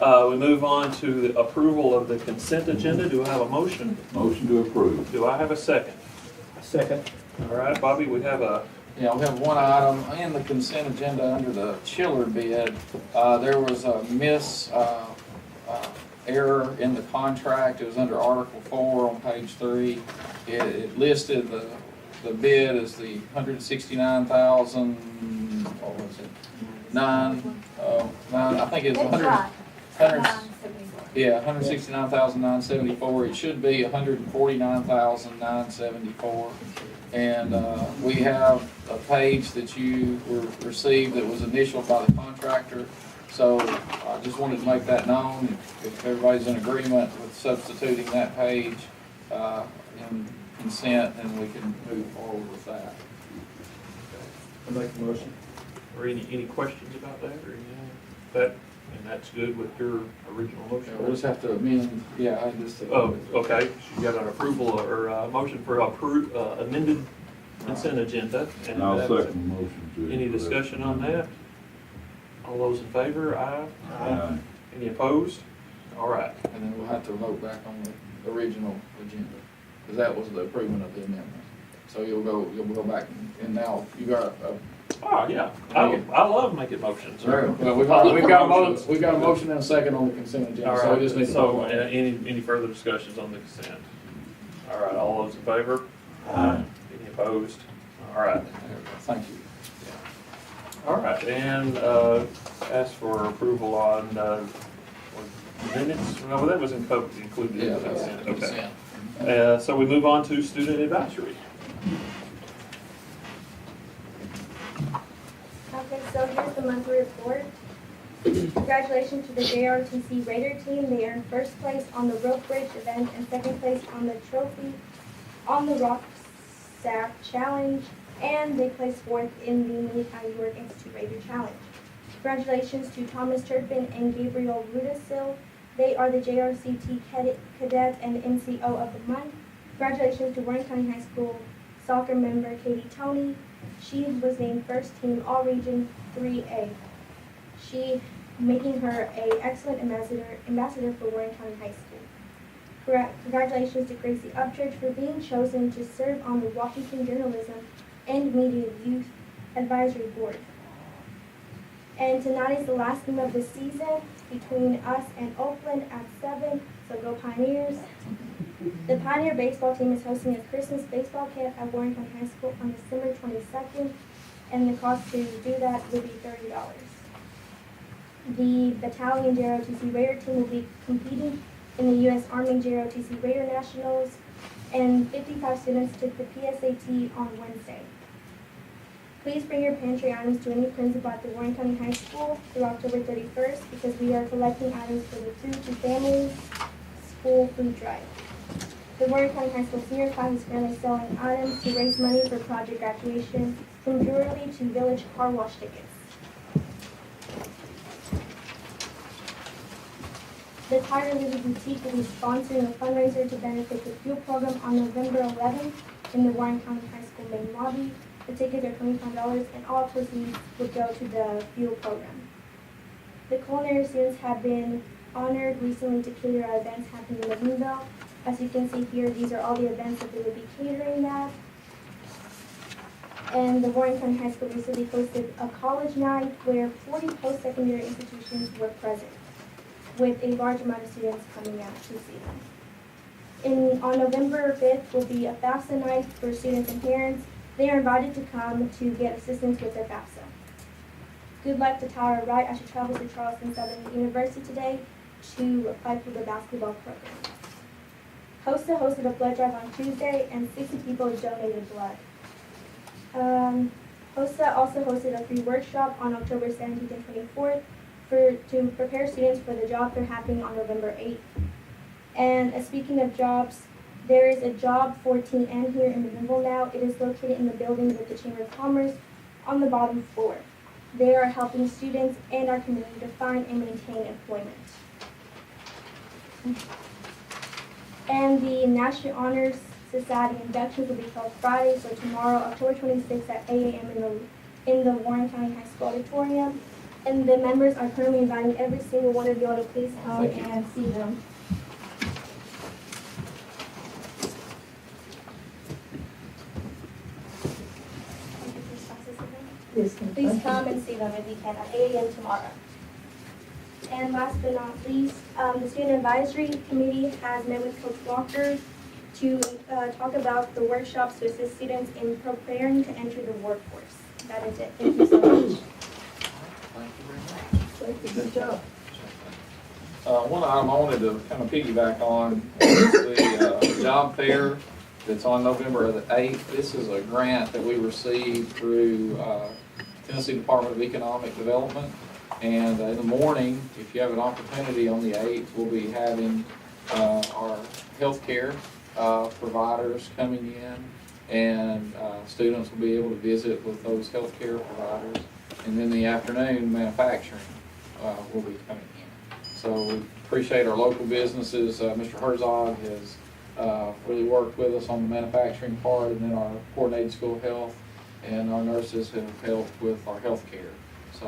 We move on to the approval of the consent agenda. Do I have a motion? Motion to approve. Do I have a second? Second. All right, Bobby, we have a, Yeah, we have one item in the consent agenda under the chiller bid. There was a error in the contract. It was under Article 4 on page 3. It listed the bid as the 169,000, what was it? Nine, I think it's 169,974. It should be 149,974. And we have a page that you received that was initialed by the contractor. So I just wanted to make that known. If everybody's in agreement with substituting that page in consent, then we can move forward with that. I make the motion. or any questions about that or anything? That, and that's good with your original motion? We'll just have to amend, I just. Oh, okay. So you got an approval or a motion for amended consent agenda. And I'll second the motion to. Any discussion on that? All those in favor, aye? Aye. Any opposed? All right. And then we'll have to vote back on the original agenda, because that was the approval of the amendment. So you'll go back and now you got a. Oh, yeah. I love making motions. Well, we've got a motion and a second on the consent All agenda, so we just need right. to vote So, on it. any further discussions on the consent? All right. All those in favor? Aye. Any opposed? All right. Thank you. All right. And ask for approval on minutes. No, that was included in Yeah, the that's consent. Okay. consent. So we move on to student advisory. Okay, so here's the monthly report. Congratulations to the JROTC Raider team. They earned first place on the rope bridge event and second place on the trophy on the rock stack challenge, and they placed fourth in the Mid-County York Institute Raider Challenge. Congratulations to Thomas Turpin and Gabriel Rudisil. They are the JRCT cadet and NCO of the month. Congratulations to Warren County High School soccer member Katie Toney. She was named first team All-Region 3A. She making her an excellent ambassador for Warren County High School. Congratulations to Gracie Upchurch for being chosen to serve on the Washington Journalism and Media Youth Advisory Board. And tonight is the last game of the season between us and Oakland at 7, so go Pioneers. The Pioneer baseball team is hosting a Christmas baseball camp at Warren County High School on December 22nd, and the cost to do that will be $30. The Battalion JROTC Raider team will be competing in the U.S. Army JROTC Raider Nationals, and 55 students took the PSAT on Wednesday. Please bring your pantry items to any principal at the Warren County High School through October 31st because we are collecting items for the Food to Families School Food Drive. The Warren County High School senior class is currently selling items to raise money for project graduation, from jewelry to village car wash tickets. The Tiger Lily Boutique will be sponsoring a fundraiser to benefit the fuel program on November 11th in the Warren County High School main lobby. The tickets are $25 and all proceeds would go to the fuel program. The culinary students have been honored recently to cater our events happening in Livingville. As you can see here, these are all the events that they will be catering at. And the Warren County High School recently hosted a college night where 40 post-secondary institutions were present, with a large amount of students coming out to see them. On November 5th will be a FAFSA night for students and parents. They are invited to come to get assistance with their FAFSA. Good luck to Tyler Wright as she travels to Charleston Southern University today to apply for the basketball program. HOSA hosted a blood drive on Tuesday and 60 people donated blood. HOSA also hosted a free workshop on October 17th and 24th to prepare students for the job fair happening on November 8th. And speaking of jobs, there is a job for Team N here in Livingville now. It is located in the building with the Chamber of Commerce on the bottom floor. They are helping students and our community to find and maintain employment. And the National Honors Society inductions will be held Friday, so tomorrow, October 26th at 8 a.m. in the Warren County High School auditorium. And the members are currently inviting every single one of y'all to please come Thank you. and see them. Please come and see them if you can at 8 a.m. tomorrow. And last but not least, the Student Advisory Committee has met with Coach Walker to talk about the workshops to assist students in preparing to enter the workforce. That is it. Thank you so much. Thank you very much. Thank you, good job. One item I wanted to kind of piggyback on is the job fair that's on November the 8th. This is a grant that we received through Tennessee Department of Economic Development. And in the morning, if you have an opportunity on the 8th, we'll be having our healthcare providers coming in, and students will be able to visit with those healthcare providers. And then in the afternoon, manufacturing will be coming in. So we appreciate our local businesses. Mr. Herzog has really worked with us on the manufacturing part, and then our coordinated school health, and our nurses have helped with our health care. So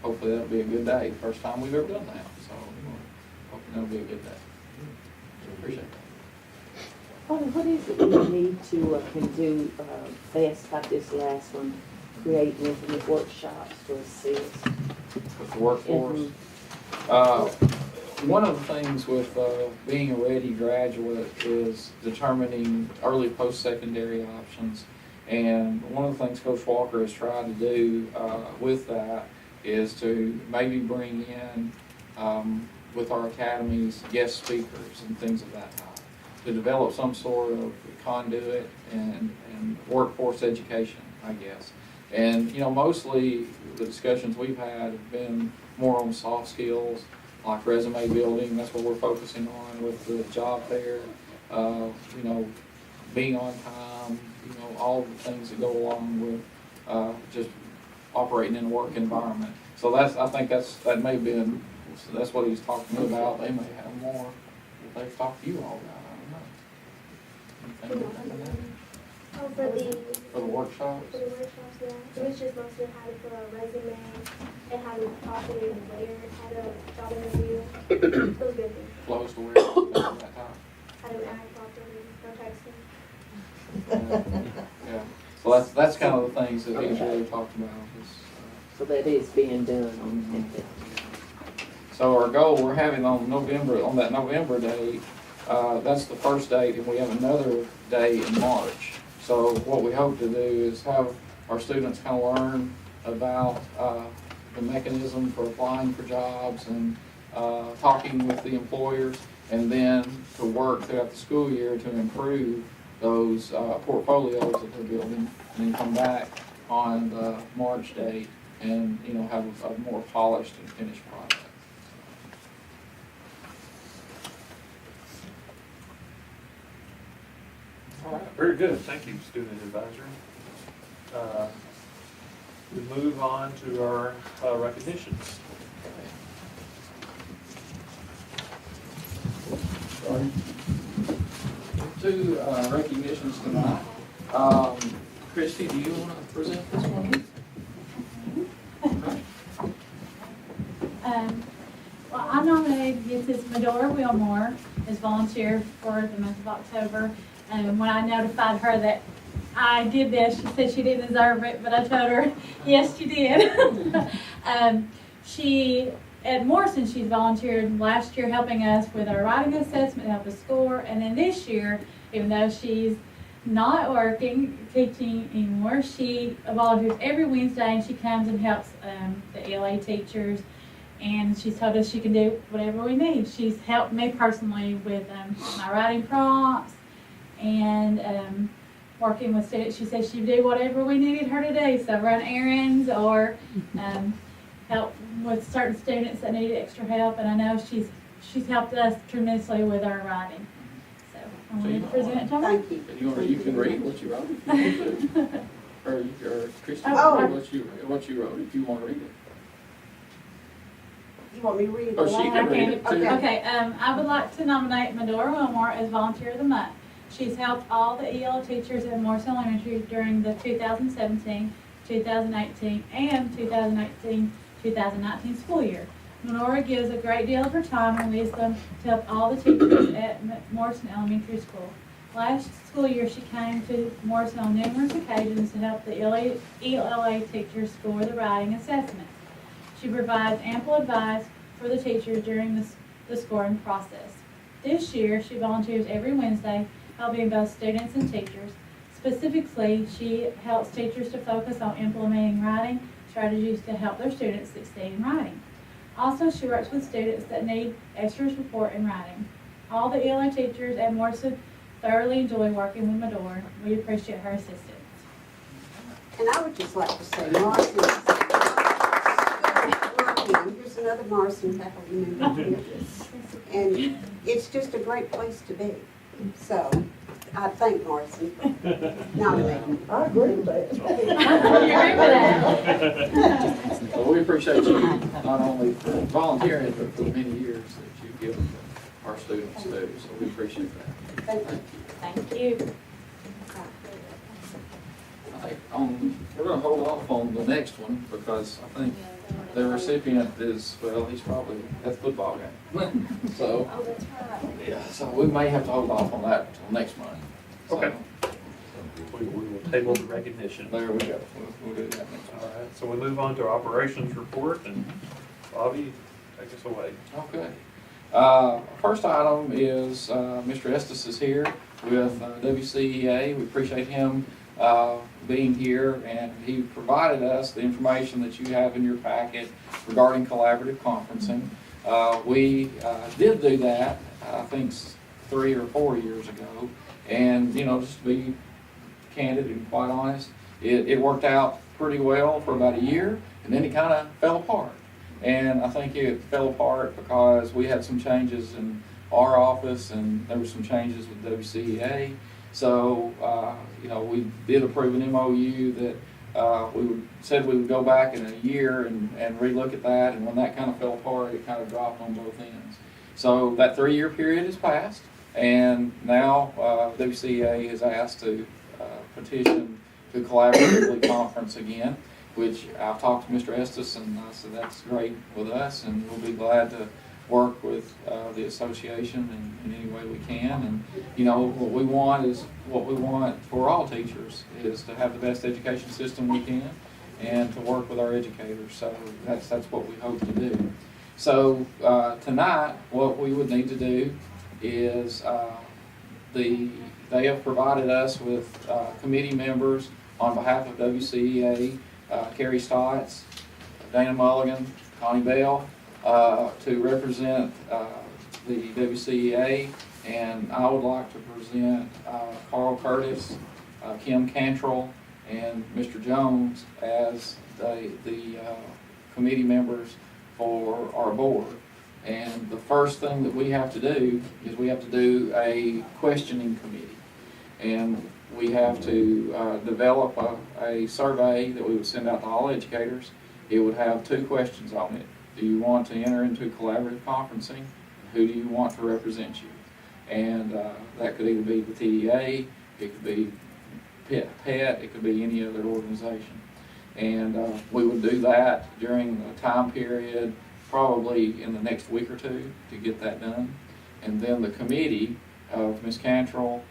hopefully that'll be a good day. First time we've ever done that. So hopefully that'll be a good day. Appreciate that. What is it we need to can do best like this last one, create and implement workshops to assist? With the workforce. One of the things with being a ready graduate is determining early post-secondary options. And one of the things Coach Walker has tried to do with that is to maybe bring in, with our academies, guest speakers and things of that type, to develop some sort of conduit and workforce education, I guess. And, you know, mostly the discussions we've had have been more on soft skills, like resume building. That's what we're focusing on with the job fair. You know, being on time, you know, all the things that go along with just operating in a work environment. So I think that may have been, that's what he was talking about. They may have more that they've talked to you all about. I don't know. Anything like that? Oh, For the workshops? For the workshops, yeah. It was just mostly how to fill out a resume, and how to properly wear, how to job interview. Those good things. Close to where, things of that type. How to act properly, no texting. Yeah. So that's kind of the things that he's really talked about. Is, So that is being done on that. So our goal, we're having on that November date, that's the first date, and we have another day in March. So what we hope to do is have our students kind of learn about the mechanism for applying for jobs and talking with the employers, and then to work throughout the school year to improve those portfolios that they're building, and then come back on the March date and, you know, have a more polished and finished product. All right, very good. Thank you, Student Advisory. We move on to our recognitions. Two recognitions tonight. Christy, do you want to present this one? Well, I nominated Mrs. Medora Wilmore as volunteer for the month of October. And when I notified her that I did this, she said she didn't deserve it, but I told her, yes, she did. At Morrison, she's volunteered last year helping us with our writing assessment, help us score. And then this year, even though she's not working, teaching anymore, she volunteers every Wednesday, and she comes and helps the ELA teachers. And she's told us she can do whatever we need. She's helped me personally with my writing prompts and working with students. She said she'd do whatever we needed her to do. So run errands or help with certain students that need extra help. And I know she's helped us tremendously with our writing. So I wanted to present it to her. Thank you. You can read what you wrote if you want to. Or Christy can Oh. read what you wrote if you want to read it. You want me to read it? Or she can read it too. Okay, I would like to nominate Medora Wilmore as Volunteer of the Month. She's helped all the EL teachers at Morrison Elementary during the 2017, 2018, and 2018 2019 school year. Lenora gives a great deal of her time and wisdom to help all the teachers at Morrison Elementary School. Last school year, she came to Morrison on numerous occasions to help the ELA teachers score the writing assessments. She provides ample advice for the teachers during the scoring process. This year, she volunteers every Wednesday, helping both students and teachers. Specifically, she helps teachers to focus on implementing writing strategies to help their students succeed in writing. Also, she works with students that need extra support in writing. All the ELA teachers at Morrison thoroughly enjoy working with Medora. We appreciate her assistance. And I would just like to say, Morrison, here's another Morrison faculty member here. And it's just a great place to be. So I thank Morrison for nominating me. I agree with that. You agree with that? Well, we appreciate you not only for volunteering, but for the many years that you've given our students too, so we appreciate that. Thank you. Thank you. I think we're gonna hold off on the next one, because I think the recipient is, well, he's probably at the football game. So, Oh, that's right. yeah, so we may have to hold off on that until next month. So, Okay. We will table the recognition. there we go, we'll do that next All month. right, so we move on to operations report, and Bobby, take us away. Okay. First item is, Mr. Estes is here with WCEA. We appreciate him being here, and he provided us the information that you have in your packet regarding collaborative conferencing. We did do that, I think 3 or 4 years ago, and, you know, just to be candid and quite honest, it worked out pretty well for about a year, and then it kind of fell apart. And I think it fell apart because we had some changes in our office, and there were some changes with WCEA. So, you know, we did approve an MOU that said we would go back in a year and relook at that. And when that kind of fell apart, it kind of dropped on both ends. So that 3-year period has passed, and now WCEA has asked to petition to collaboratively conference again, which I've talked to Mr. Estes, and I said that's great with us, and we'll be glad to work with the association in any way we can. And, you know, what we want for all teachers is to have the best education system we can and to work with our educators. So that's what we hope to do. So tonight, what we would need to do is they have provided us with committee members on behalf of WCEA, Carrie Stotts, Dana Mulligan, Connie Bell, to represent the WCEA, and I would like to present Carl Curtis, Kim Cantrell, and Mr. Jones as the committee members for our board. And the first thing that we have to do is we have to do a questioning committee. And we have to develop a survey that we would send out to all educators. It would have 2 questions on it. Do you want to enter into collaborative conferencing? Who do you want to represent you? And that could either be the TEA, it could be PET, it could be any other organization. And we would do that during a time period, probably in the next week or 2, to get that done. And then the committee of Ms. Cantrell,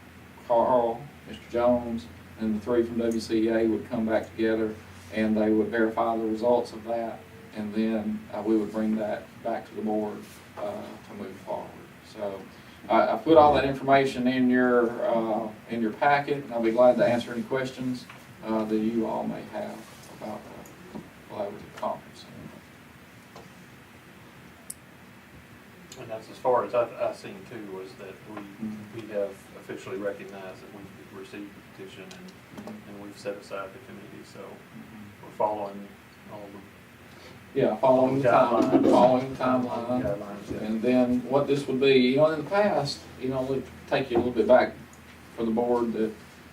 Carl, Mr. Jones, and the 3 from WCEA would come back together, and they would verify the results of that, and then we would bring that back to the board to move forward. So I put all that information in your packet, and I'll be glad to answer any questions that you all may have about collaborative conferencing. And that's as far as I've seen too, was that we have officially recognized that we've received the petition, and we've set aside the committee, so we're following all the Yeah, following the timeline, guidelines. Yeah. And then what this would be, you know, in the past, you know, we'll take you a little bit back for the board that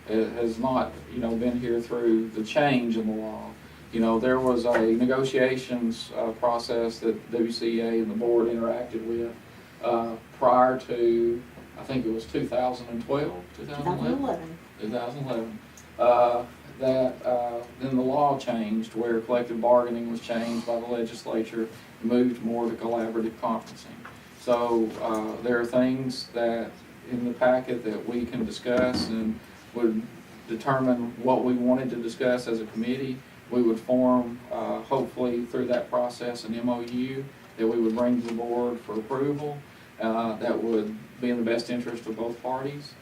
has not, you know, been here through the change in the law. You know, there was a negotiations process that WCEA and the board interacted with prior to, I think it was 2012, 2011. 2011. 2011. that, then the law changed where collective bargaining was changed by the legislature, moved more to collaborative conferencing. So, there are things that in the packet that we can discuss and would determine what we wanted to discuss as a committee. We would form, hopefully through that process, an MOU that we would bring to the board for approval, that would be in the best interest of both parties.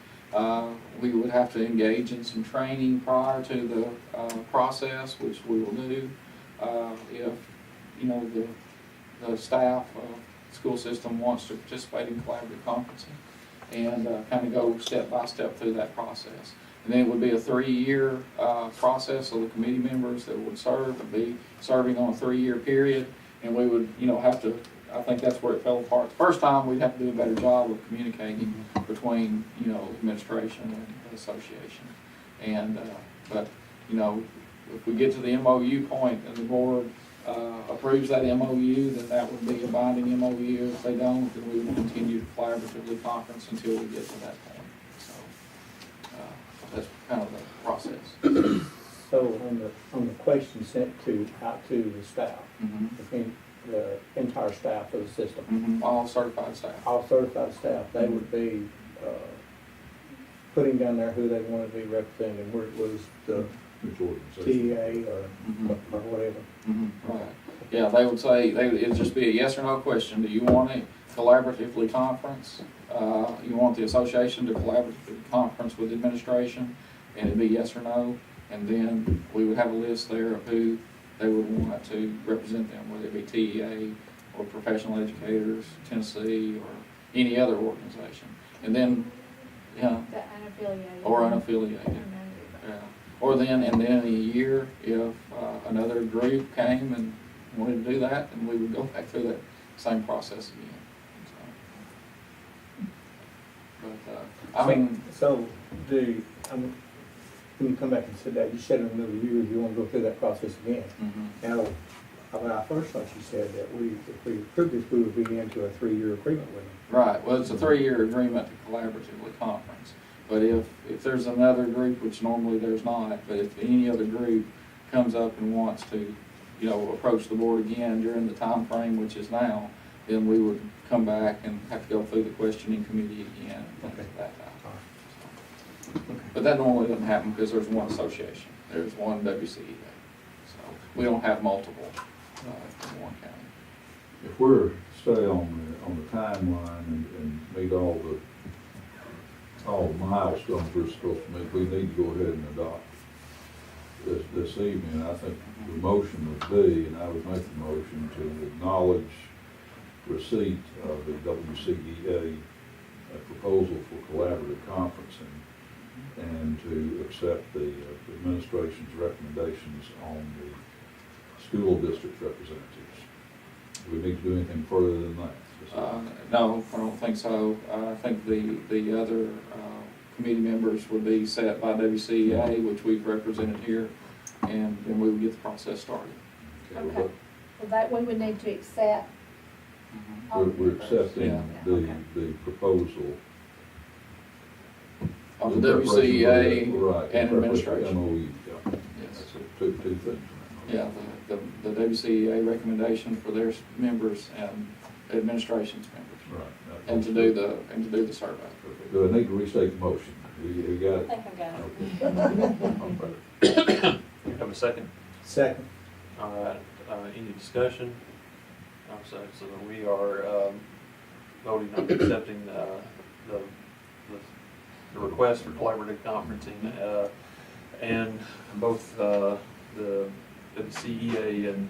We would have to engage in some training prior to the process, which we will do. If, you know, the staff school system wants to participate in collaborative conferencing and kind of go step by step through that process. And then it would be a 3-year process, so the committee members that would serve would be serving on a 3-year period, and we would, you know, have to, I think that's where it fell apart. The first time, we'd have to do a better job of communicating between, you know, administration and the association. And, but, you know, if we get to the MOU point and the board approves that MOU, then that would be a binding MOU. If they don't, then we will continue to collaboratively conference until we get to that point. So, that's kind of the process. So on the question sent out to the staff, Mhm. the entire staff of the system, Mhm. All certified staff. all certified staff, they would be, putting down there who they want to be representing, where it was the Which organization? TA or Mhm. whatever. Mhm. Right. Yeah, they would say, it'd just be a yes or no question. Do you want it collaboratively conference? You want the association to collaboratively conference with administration? And it'd be yes or no. And then we would have a list there of who they would want to represent them, whether it be TEA or professional educators, Tennessee, or any other organization. And then, yeah, The unaffiliated. or unaffiliated. Yeah. Or then, and then in a year, if another group came and wanted to do that, then we would go back through that same process again. So, but, I mean, So, when you come back and said that, you said in another year, you want to go through that process again. mhm. Now, when I first thought you said that if we approved this, we would be into a 3-year agreement with them. Right, well, it's a 3-year agreement to collaboratively conference. But if there's another group, which normally there's not, but if any other group comes up and wants to, you know, approach the board again during the time frame, which is now, then we would come back and have to go through the questioning committee again at that time. But that normally doesn't happen because there's one association, there's one WCEA. So we don't have multiple in one county. If we're stay on the timeline and meet all the milestones we're supposed to meet, we need to go ahead and adopt this evening. I think the motion would be, and I would make the motion to acknowledge receipt of the WCEA proposal for collaborative conferencing and to accept the administration's recommendations on the school district representatives. Do we need to do anything further than that? No, I don't think so. I think the other committee members would be set by WCEA, which we've represented here, and then we would get the process started. Okay, Okay. Well, that we would need to accept. We're accepting Yeah. the proposal. On the WCEA Right, and in preparation for administration. MOU, yeah. Yes. That's two things. Yeah, the WCEA recommendation for their members and administration's members, Right. and to do the survey. Do I need to restate the motion? You got I it? think I got it. You have a second? Second. All right, any discussion? So we are voting on accepting the request for collaborative conferencing, and both the CEA and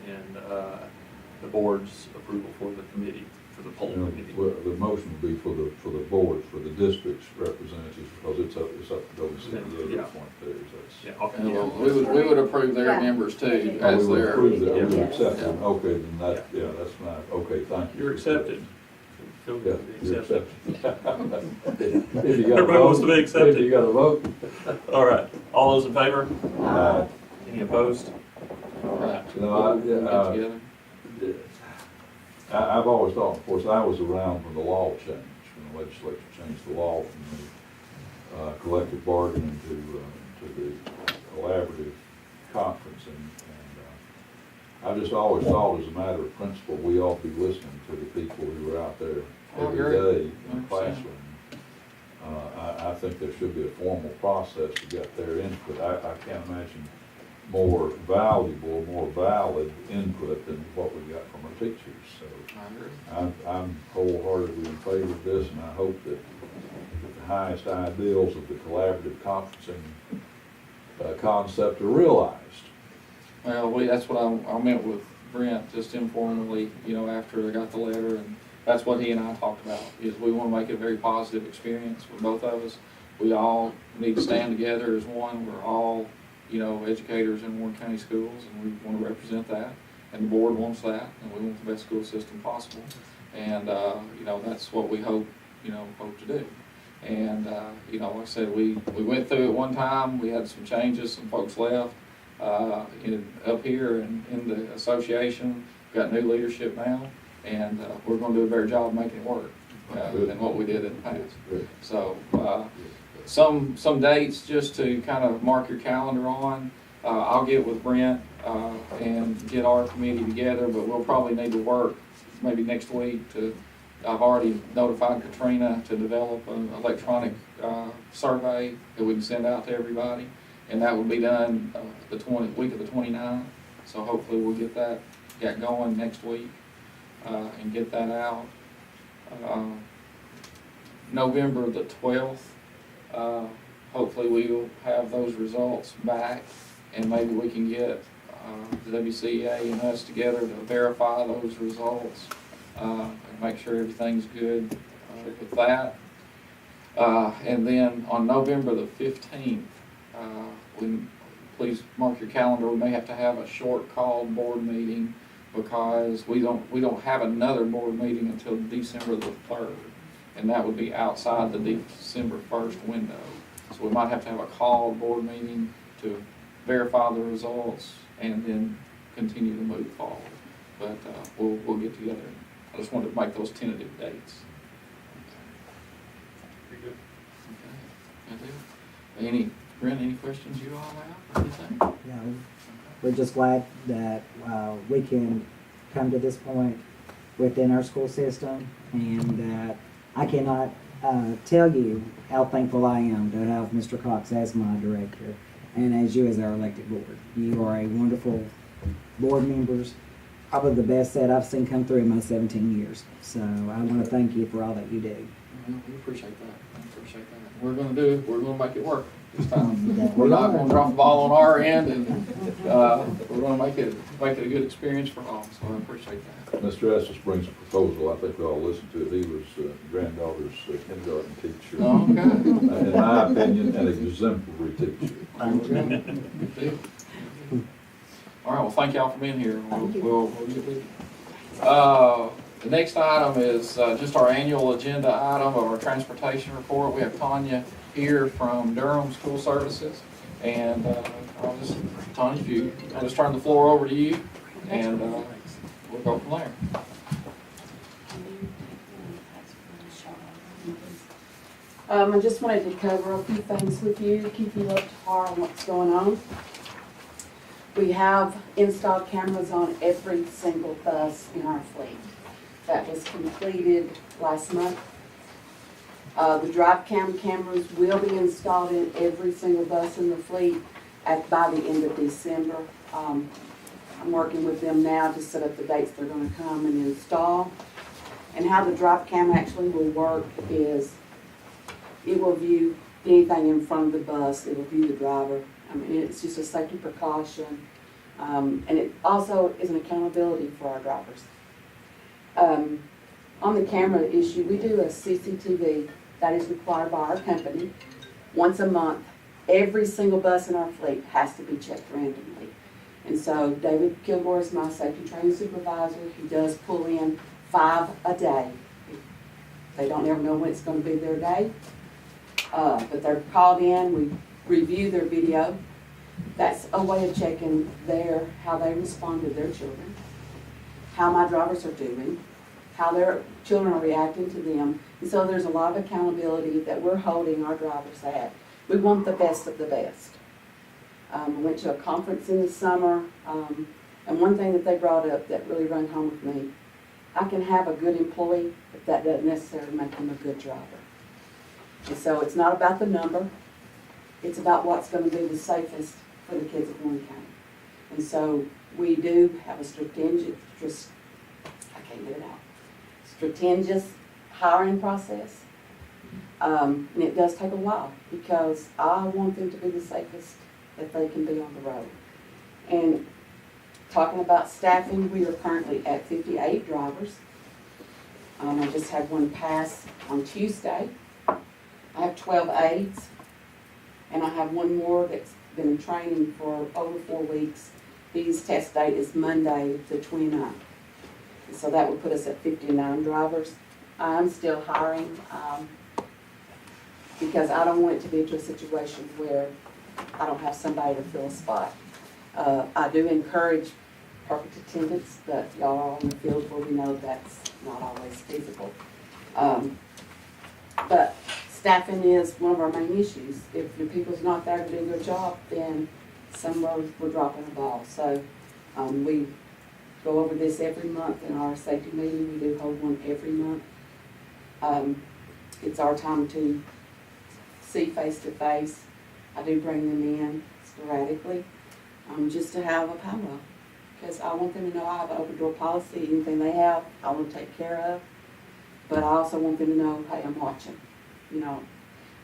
the board's approval for the committee, for the poll committee. Well, the motion would be for the board, for the district's representatives, because it's up to WCEA Yeah. to appoint theirs. Yeah, okay. And we would approve their Yeah. members too, Oh, as we would their. approve that, we would Yeah. accept them, Yeah. okay, then that, yeah, that's fine, okay, thank you. You're accepted. Feel Yeah, good to be you're accepted. accepted. If you got a Everybody wants vote- to be accepted. If you got a vote. All right, all those in favor? Aye. Any opposed? Right. No, We'll get together. I've always thought, of course, I was around when the law changed, when the legislature changed the law from the collective bargaining to the collaborative conference, and I've just always thought as a matter of principle, we ought to be listening to the people who are out there I every agree. day in the 100%. classroom. I think there should be a formal process to get their input. I can't imagine more valuable, more valid input than what we got from our teachers, so. I agree. I'm wholeheartedly in favor of this, and I hope that the highest ideals of the collaborative conferencing concept are realized. Well, that's what I met with Brent just informally, after I got the letter, and that's what he and I talked about, is we want to make it a very positive experience for both of us. We all need to stand together as one. We're all, educators in Warren County schools, and we want to represent that. And the board wants that, and we want the best school system possible. And, that's what we hope to do. And, like I said, we went through it one time. We had some changes, some folks left. Up here in the association, we've got new leadership now, and we're going to do a better job making it work than what we did in the past. So some dates just to kind of mark your calendar on. I'll get with Brent and get our committee together, but we'll probably need to work maybe next week I've already notified Katrina to develop an electronic survey that we can send out to everybody. And that will be done week of the 29th. So hopefully we'll get that going next week and get that out. November the 12th, hopefully we will have those results back, and maybe we can get the WCEA and us together to verify those results and make sure everything's good with that. And then on November the 15th, please mark your calendar. We may have to have a short called board meeting because we don't have another board meeting until December the 3rd, and that would be outside the December 1st window. So we might have to have a called board meeting to verify the results and then continue to move forward. But we'll get together. I just wanted to make those tentative dates. Pretty good. Okay. Brent, any questions you all have or anything? Yeah, we're just glad that we can come to this point within our school system, and that I cannot tell you how thankful I am to have Mr. Cox as my director and as you as our elected board. You are a wonderful board members, probably the best that I've seen come through in my 17 years. So I want to thank you for all that you do. Well, we appreciate that. We're going to make it work this time. Yeah, We're not we are. going to drop the ball on our end, and we're going to make it a good experience for all. So I appreciate that. Mr. Estes brings a proposal, I think we all listened to it. He was granddaughter's kindergarten teacher. Oh, okay. In my opinion, an exemplary teacher. Good deal. All right, well, thank y'all for being here. We'll get with you. The next item is just our annual agenda item of our transportation report. We have Tanya here from Durham School Services, and Tanya, I'll just turn the floor over to you, and we'll go from there. I just wanted to cover a few things with you, keep you up to par on what's going on. We have installed cameras on every single bus in our fleet. That was completed last month. The drive cam cameras will be installed in every single bus in the fleet by the end of December. I'm working with them now to set up the dates they're going to come and install. And how the drive cam actually will work is it will view anything in front of the bus. It will view the driver. I mean, it's just a safety precaution. And it also is an accountability for our drivers. On the camera issue, we do a CCTV that is required by our company. Once a month, every single bus in our fleet has to be checked randomly. And so David Kilgore is my safety training supervisor. He does pull in 5 a day. They don't ever know when it's going to be their day. But they're called in, we review their video. That's a way of checking how they respond to their children, how my drivers are doing, how their children are reacting to them. And so there's a lot of accountability that we're holding our drivers at. We want the best of the best. I went to a conference in the summer, and one thing that they brought up that really rang home with me, I can have a good employee, but that doesn't necessarily make them a good driver. And so it's not about the number, it's about what's gonna be the safest for the kids of Warren County. And so we do have a strategic hiring process. And it does take a while because I want them to be the safest that they can be on the road. And talking about staffing, we are currently at 58 drivers. I just had one pass on Tuesday. I have 12 aides, and I have one more that's been in training for over 4 weeks. His test date is Monday, the 29th. So that would put us at 59 drivers. I'm still hiring, because I don't want it to be into a situation where I don't have somebody to fill a spot. I do encourage perfect attendance, but y'all are on the field where we know that's not always feasible. But staffing is one of our main issues. If your people's not there to do their job, then somewhere we're dropping the ball. So we go over this every month in our safety meeting. We do hold one every month. It's our time to see face to face. I do bring them in sporadically, just to have a powwow. Because I want them to know I have an open door policy. Anything they have, I will take care of. But I also want them to know, hey, I'm watching. You know,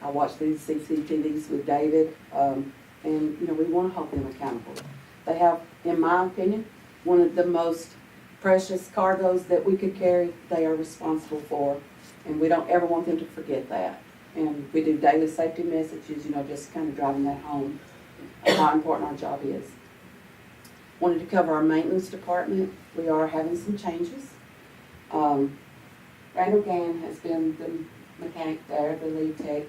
I watch these CCTVs with David, and, you know, we want to hold them accountable. They have, in my opinion, one of the most precious cargoes that we could carry, they are responsible for. And we don't ever want them to forget that. And we do daily safety messages, you know, just kind of driving that home, how important our job is. Wanted to cover our maintenance department. We are having some changes. Randall Gann has been the mechanic there, the lead tech,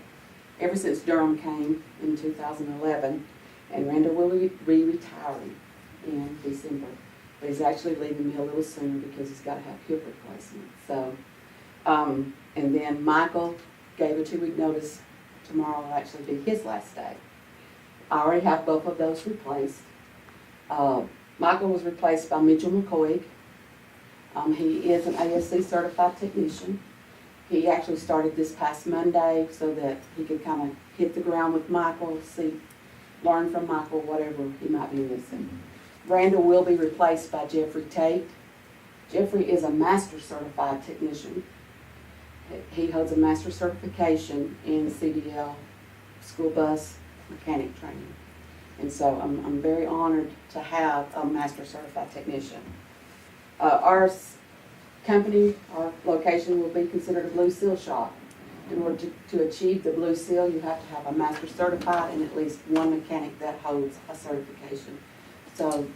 ever since Durham came in 2011. And Randall will be retiring in December. But he's actually leaving me a little sooner because he's got to have hip replacement. So, and then Michael gave a 2-week notice. Tomorrow will actually be his last day. I already have both of those replaced. Michael was replaced by Mitchell McCoy. He is an ASC certified technician. He actually started this past Monday so that he could kind of hit the ground with Michael, learn from Michael, whatever he might be missing. Randall will be replaced by Jeffrey Tate. Jeffrey is a master certified technician. He holds a master certification in CDL, school bus mechanic training. And so I'm very honored to have a master certified technician. Our company, our location will be considered a Blue Seal shop. In order to achieve the Blue Seal, you have to have a master certified and at least one mechanic that holds a certification. So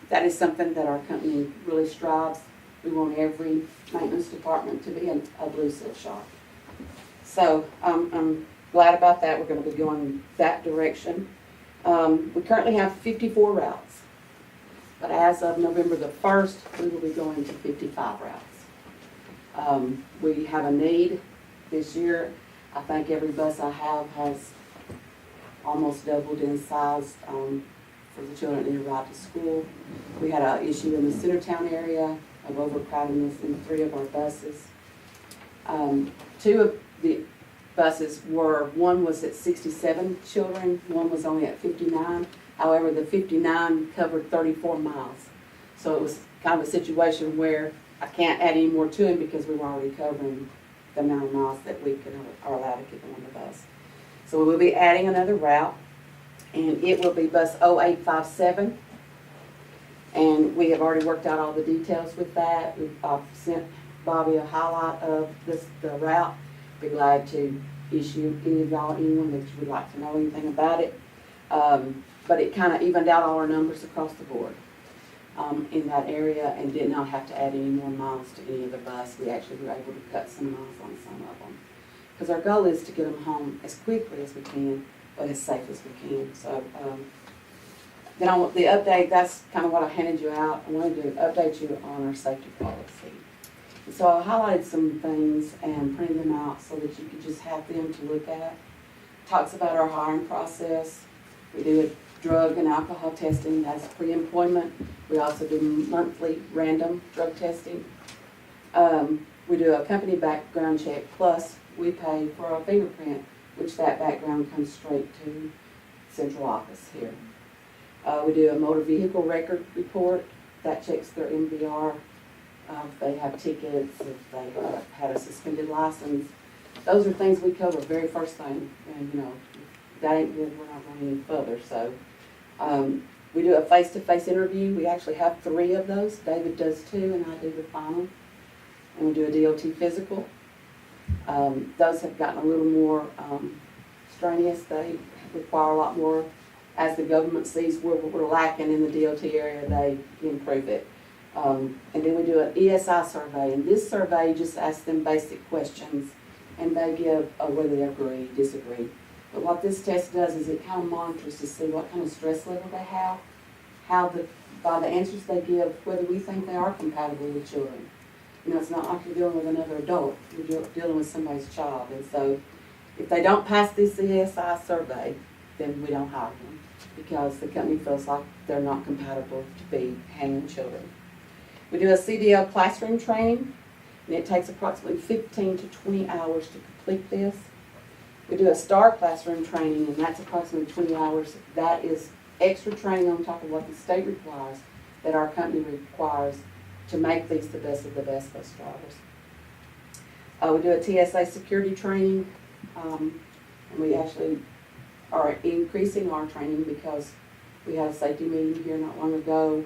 that is something that our company really strives. We want every maintenance department to be a Blue Seal shop. So I'm glad about that. We're going to be going that direction. We currently have 54 routes, but as of November the 1st, we will be going to 55 routes. We have a need this year. I think every bus I have has almost doubled in size for the children that arrive to school. We had an issue in the Centertown area of overcrowdedness in 3 of our buses. 2 of the buses one was at 67 children, one was only at 59. However, the 59 covered 34 miles. So it was kind of a situation where I can't add any more to them because we were already covering the amount of miles that we are allowed to keep on the bus. So we will be adding another route, and it will be bus 0857. And we have already worked out all the details with that. I've sent Bobby a highlight of the route. Be glad to issue anyone that would like to know anything about it. But it kind of evened out all our numbers across the board in that area and did not have to add any more miles to any of the bus. We actually were able to cut some miles on some of them. Because our goal is to get them home as quickly as we can, but as safe as we can. So then I want the update, that's kind of what I handed you out. I wanted to update you on our safety policy. So I highlighted some things and printed them out so that you could just have them to look at. Talks about our hiring process. We do drug and alcohol testing, that's pre-employment. We also do monthly random drug testing. We do a company background check, plus we pay for our fingerprint, which that background comes straight to central office here. We do a motor vehicle record report, that checks their MVR, if they have tickets, if they had a suspended license. Those are things we cover very first thing, and if that ain't good, we're not going any further. So we do a face-to-face interview. We actually have 3 of those. David does 2, and I do the final. And we do a DOT physical. Those have gotten a little more strenuous. They require a lot more. As the government sees we're lacking in the DOT area, they improve it. And then we do an ESI survey, and this survey just asks them basic questions, and they give whether they agree, disagree. But what this test does is it kind of monitors to see what kind of stress level they have, by the answers they give, whether we think they are compatible with children. It's not like you're dealing with another adult, you're dealing with somebody's child. And so if they don't pass this ESI survey, then we don't hire them, because the company feels like they're not compatible to be handling children. We do a CDL classroom training, and it takes approximately 15 to 20 hours to complete this. We do a STAR classroom training, and that's approximately 20 hours. That is extra training on top of what the state requires, that our company requires to make these the best of the best bus drivers. We do a TSA security training, and we actually are increasing our training because we had a safety meeting here not long ago,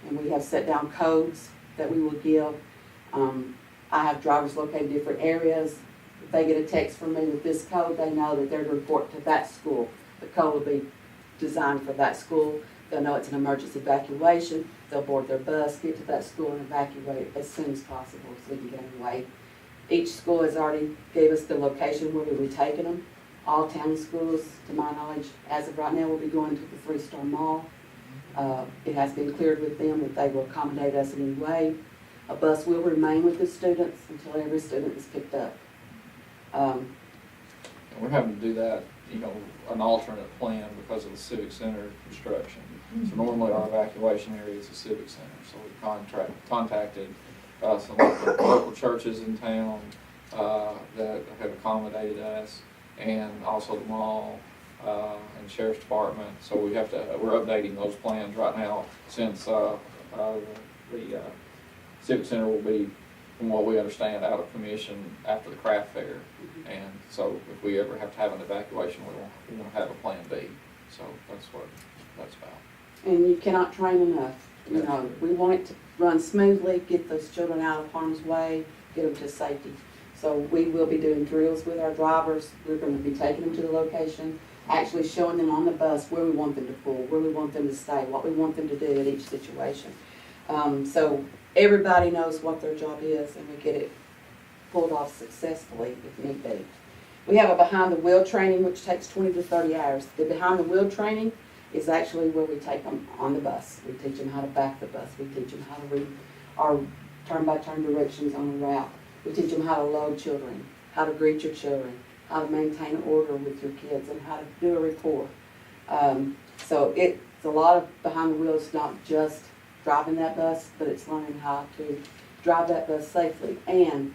and we have set down codes that we will give. I have drivers located in different areas. If they get a text from me with this code, they know that they're to report to that school. The code will be designed for that school. They'll know it's an emergency evacuation. They'll board their bus, get to that school, and evacuate as soon as possible so we can get them away. Each school has already gave us the location where we'll be taking them. All town schools, to my knowledge, as of right now, will be going to the 3-star mall. It has been cleared with them that they will accommodate us in any way. A bus will remain with the students until every student is picked up. We're having to do that, an alternate plan because of the Civic Center construction. So normally our evacuation area is the Civic Center, so we contacted some local churches in town that have accommodated us, and also the mall and sheriff's department. So we're updating those plans right now, since the Civic Center will be, from what we understand, out of commission after the craft fair. And so if we ever have to have an evacuation, we want to have a plan B. So that's what that's about. And you cannot train enough. We want it to run smoothly, get those children out of harm's way, get them to safety. So we will be doing drills with our drivers. We're going to be taking them to the location, actually showing them on the bus where we want them to pull, where we want them to stay, what we want them to do at each situation. So everybody knows what their job is, and we get it pulled off successfully if need be. We have a behind the wheel training, which takes 20 to 30 hours. The behind the wheel training is actually where we take them on the bus. We teach them how to back the bus. We teach them how to read our turn-by-turn directions on the route. We teach them how to load children, how to greet your children, how to maintain order with your kids, and how to do a report. So it's a lot of behind the wheel. It's not just driving that bus, but it's learning how to drive that bus safely and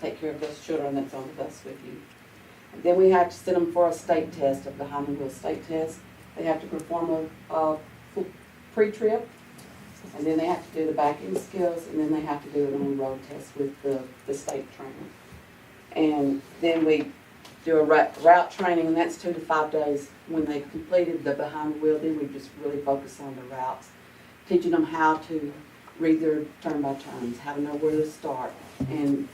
take care of those children that's on the bus with you. And then we have to send them for a state test, a behind the wheel state test. They have to perform a full pre-trip, and then they have to do the back-end skills, and then they have to do an on-road test with the state trainer. And then we do a route training, and that's 2 to 5 days. When they've completed the behind the wheel, then we just really focus on the routes, teaching them how to read their turn-by-turns, how to know where to start. And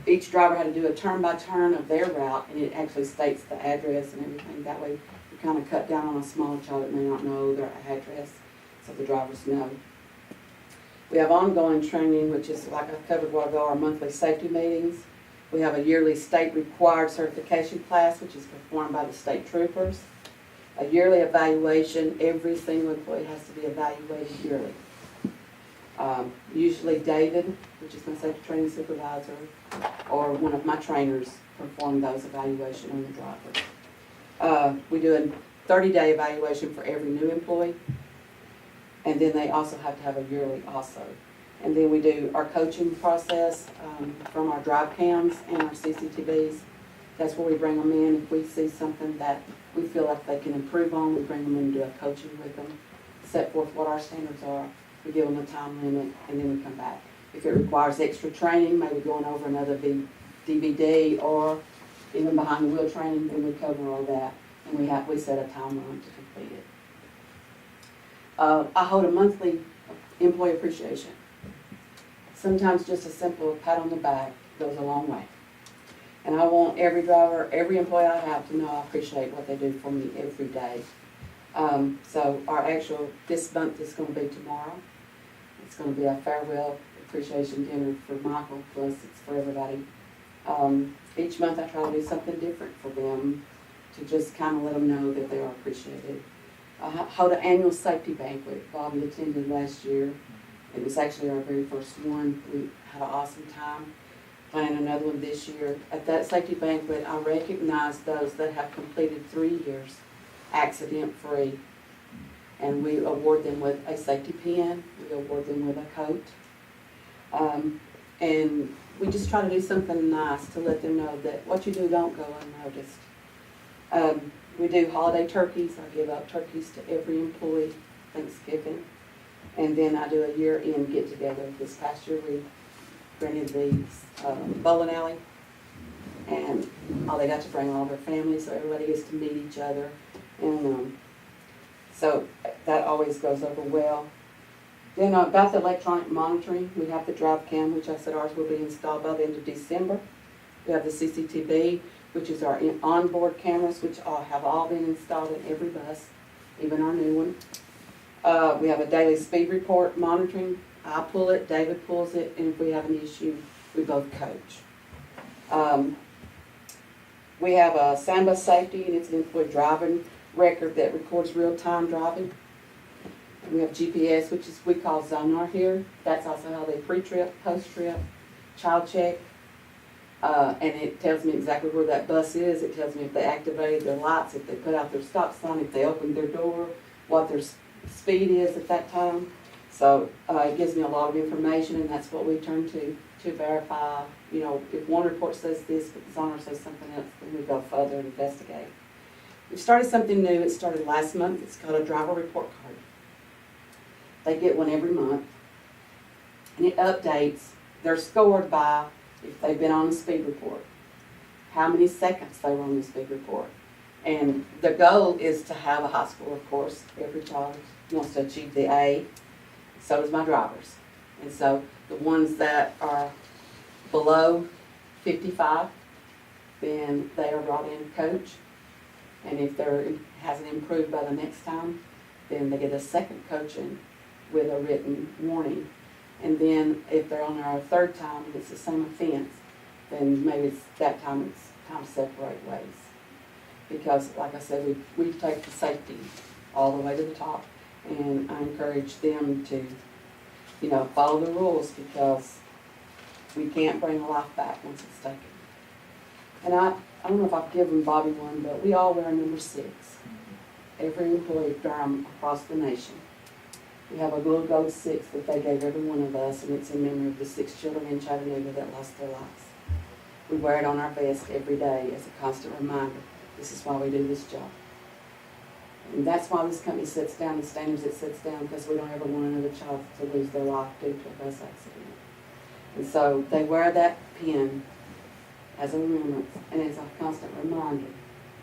each driver had to do a turn-by-turn of their route, and it actually states the address and everything. That way, we kind of cut down on a smaller child that may not know their address, so the drivers know. We have ongoing training, which is, like I covered a while ago, our monthly safety meetings. We have a yearly state-required certification class, which is performed by the state troopers. A yearly evaluation. Every single employee has to be evaluated yearly. Usually David, which is my safety training supervisor, or one of my trainers perform those evaluations on the driver. We do 30-day evaluation for every new employee. And then they also have to have a yearly also. And then we do our coaching process from our drive cams and our CCTVs. That's where we bring them in. If we see something that we feel like they can improve on, we bring them in and do a coaching with them, set forth what our standards are, we give them a time limit, and then we come back. If it requires extra training, maybe going over another DVD or even behind the wheel training, then we cover all that. And we set a timeline to complete it. I hold a monthly employee appreciation. Sometimes just a simple pat on the back goes a long way. And I want every driver, every employee I have to know I appreciate what they do for me every day. So our actual, this month is going to be tomorrow. It's going to be a farewell appreciation dinner for Michael, plus it's for everybody. Each month I try to do something different for them to just kind of let them know that they are appreciated. I hold an annual safety banquet. Bobby attended last year. It was actually our very first one. We had an awesome time. Plan another one this year. At that safety banquet, I recognize those that have completed 3 years accident-free. And we award them with a safety pin. We award them with a coat. And we just try to do something nice to let them know that what you do don't go unnoticed. We do holiday turkeys. I give out turkeys to every employee Thanksgiving. And then I do a year-end get-together. This past year we rented the bowling alley. And they got to bring all their families, so everybody gets to meet each other. And so that always goes over well. Then about the electronic monitoring, we have the drive cam, which I said ours will be installed by the end of December. We have the CCTV, which is our onboard cameras, which have all been installed in every bus, even our new one. We have a daily speed report monitoring. I pull it, David pulls it, and if we have an issue, we both coach. We have a SAMBA safety, and it's an employee driving record that records real-time driving. And we have GPS, which is we call Zonar here. That's also how they pre-trip, post-trip, child check. And it tells me exactly where that bus is. It tells me if they activated their lights, if they put out their stop sign, if they opened their door, what their speed is at that time. So it gives me a lot of information, and that's what we turn to verify. You know, if one report says this, but the Zonar says something else, then we go further and investigate. We've started something new. It started last month. It's called a driver report card. They get one every month, and it updates. They're scored by if they've been on a speed report, how many seconds they were on the speed report. And the goal is to have a high score, of course. Every child wants to achieve the A. So does my drivers. And so the ones that are below 55, then they are brought in to coach. And if it hasn't improved by the next time, then they get a second coaching with a written warning. And then if they're on their third time and it's the same offense, then maybe it's that time it's time to separate ways. Because like I said, we take the safety all the way to the top. And I encourage them to, follow the rules, because we can't bring a life back once it's taken. And I don't know if I've given Bobby one, but we all wear number 6. Every employee of Durham across the nation. We have a little gold 6 that they gave every one of us, and it's in memory of the 6 children in Chattanooga that lost their lives. We wear it on our vest every day as a constant reminder. This is why we do this job. And that's why this company sets down the standards it sets down, because we don't ever want another child to lose their life due to a bus accident. And so they wear that pin as a remembrance and as a constant reminder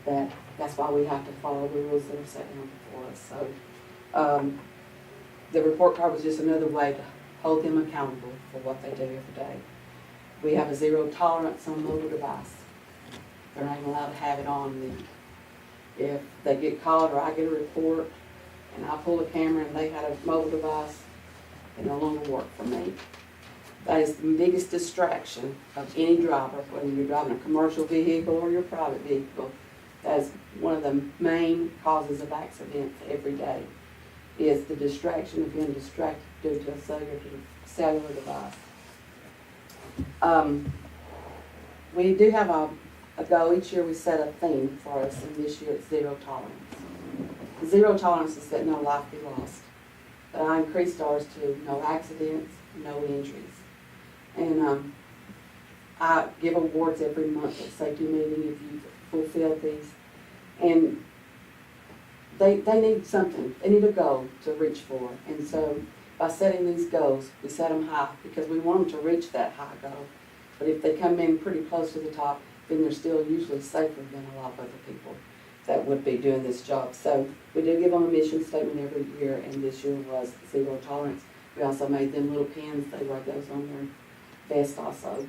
that that's why we have to follow the rules that are set down before us. So the report card was just another way to hold them accountable for what they do every day. We have a 0 tolerance on mobile device. They're not even allowed to have it on them. If they get called or I get a report and I pull a camera and they had a mobile device, it no longer work for me. That is the biggest distraction of any driver, whether you're driving a commercial vehicle or your private vehicle. That is one of the main causes of accidents every day, is the distraction of being distracted due to a cellular device. We do have a goal. Each year we set a theme for us, and this year it's 0 tolerance. Zero tolerance is that no life be lost. But I increased ours to no accidents, no injuries. And I give awards every month at safety meeting if you've fulfilled these. And they need something, they need a goal to reach for. And so by setting these goals, we set them high because we want them to reach that high goal. But if they come in pretty close to the top, then they're still usually safer than a lot of other people that would be doing this job. So we do give them a mission statement every year, and this year was zero tolerance. We also made them little pins, they wear those on their vest also.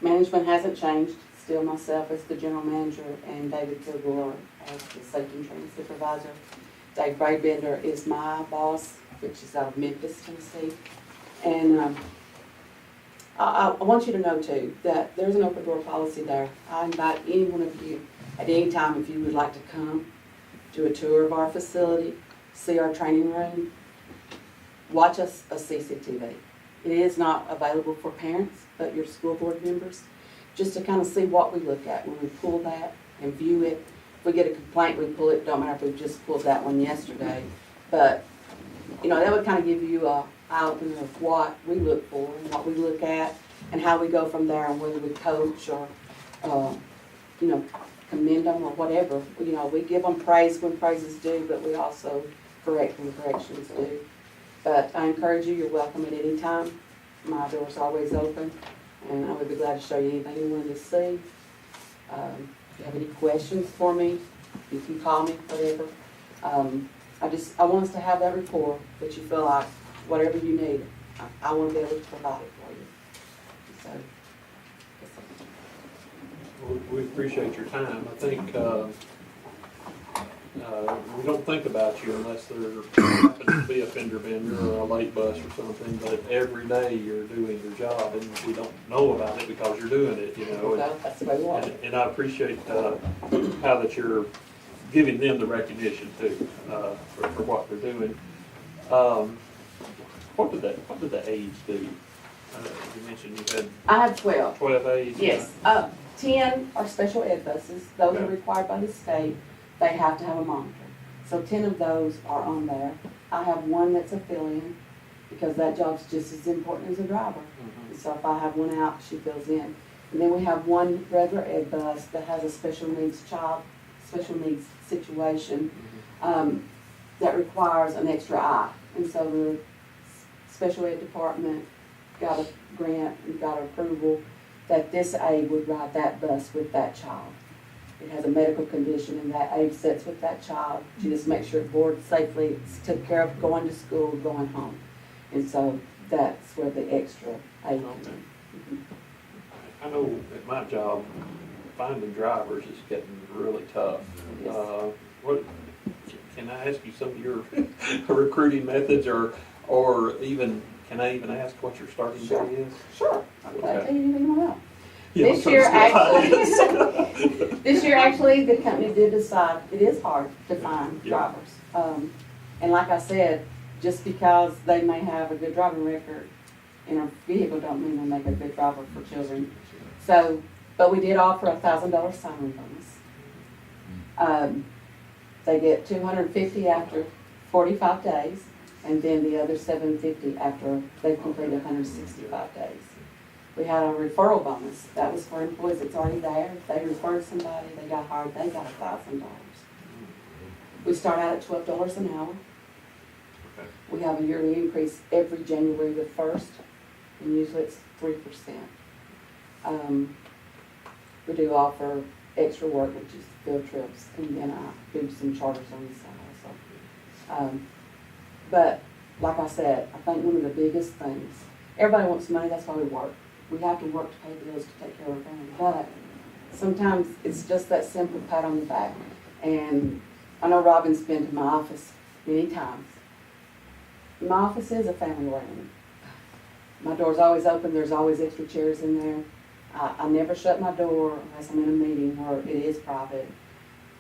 Management hasn't changed, still myself as the general manager and David Kilgore as the safety and training supervisor. Dave Braybender is my boss, which is out of Memphis, Tennessee. And I want you to know too, that there's an open door policy there. I invite any one of you at any time if you would like to come, do a tour of our facility, see our training room, watch us a CCTV. It is not available for parents, but your school board members, just to kind of see what we look at when we pull that and view it. If we get a complaint, we pull it. Don't matter if we just pulled that one yesterday. But, you know, that would kind of give you a eye opener of what we look for and what we look at and how we go from there and whether we coach or, you know, commend them or whatever. You know, we give them praise when praise is due, but we also correct when correction is due. But I encourage you, you're welcome at any time. My door's always open, and I would be glad to show you anything you wanted to see. If you have any questions for me, you can call me, whatever. I want us to have that rapport that you feel like whatever you need, I want to be able to provide it for you. So, Well, we appreciate your time. I think, we don't think about you unless there happens to be a fender bender or a late bus or something, but every day you're doing your job and we don't know about it because you're doing it, you know. that's the way we want it. And I appreciate, how that you're giving them the recognition too, for what they're doing. What did the age do? You mentioned you had I have 12. 12 aides? Yes, 10 are special ed buses. Those are Okay. required by the state. They have to have a monitor. So 10 of those are on there. I have one that's a fill-in because that job's just as important as a driver. Mhm. So if I have one out, she fills in. And then we have one regular ed bus that has a special needs child, special needs situation that requires an extra eye. And so the special ed department got a grant and got approval that this aide would ride that bus with that child. It has a medical condition and that aide sits with that child. She just makes sure it's boarded safely, it's took care of going to school, going home. And so that's where the extra aide comes in. I know at my job, finding drivers is getting really tough. Yes. What, can I ask you some of your recruiting methods or even, can I even ask what your starting Sure. pay is? Sure, I'll Okay. tell you anything you want to know. Yeah, This I'm year, surprised. This year, actually, the company did decide, it is hard to find Yeah. drivers. And like I said, just because they may have a good driving record in a vehicle don't mean they make a good driver for children. So, but we did offer $1,000 sign-on bonus. They get $250 after 45 days, and then the other $750 after they've completed 165 days. We had a referral bonus. That was for employees that's already there. If they referred somebody, they got hired, they got $1,000. We start out at $12 an hour. Okay. We have a yearly increase every January the 1st, and usually it's 3%. We do offer extra work, which is field trips, and then I do some charters on the side also. But like I said, I think one of the biggest things, everybody wants money, that's why we work. We have to work to pay bills to take care of our family, but sometimes it's just that simple pat on the back. And I know Robin's been to my office many times. My office is a family room. My door's always open, there's always extra chairs in there. I never shut my door unless I'm in a meeting where it is private,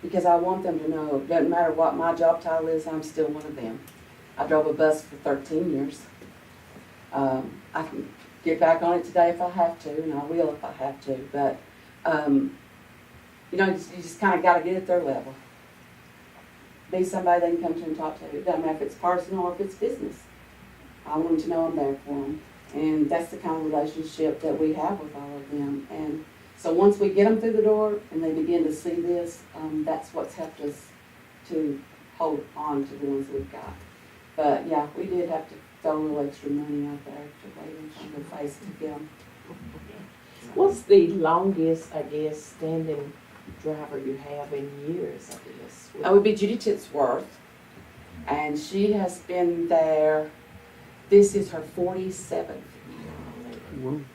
because I want them to know, it doesn't matter what my job title is, I'm still one of them. I drove a bus for 13 years. I can get back on it today if I have to, and I will if I have to, but, you know, you just kind of got to get at their level. be somebody they can come to and talk to. It doesn't matter if it's personal or if it's business. I want them to know I'm there for them. And that's the kind of relationship that we have with all of them. And so once we get them through the door and they begin to see this, that's what's helped us to hold on to the ones we've got. But yeah, we did have to throw a little extra money out there to lay them on their face to get them. What's the longest, I guess, standing driver you have in years, I guess? It would be Judy Titsworth, and she has been there, this is her 47th year.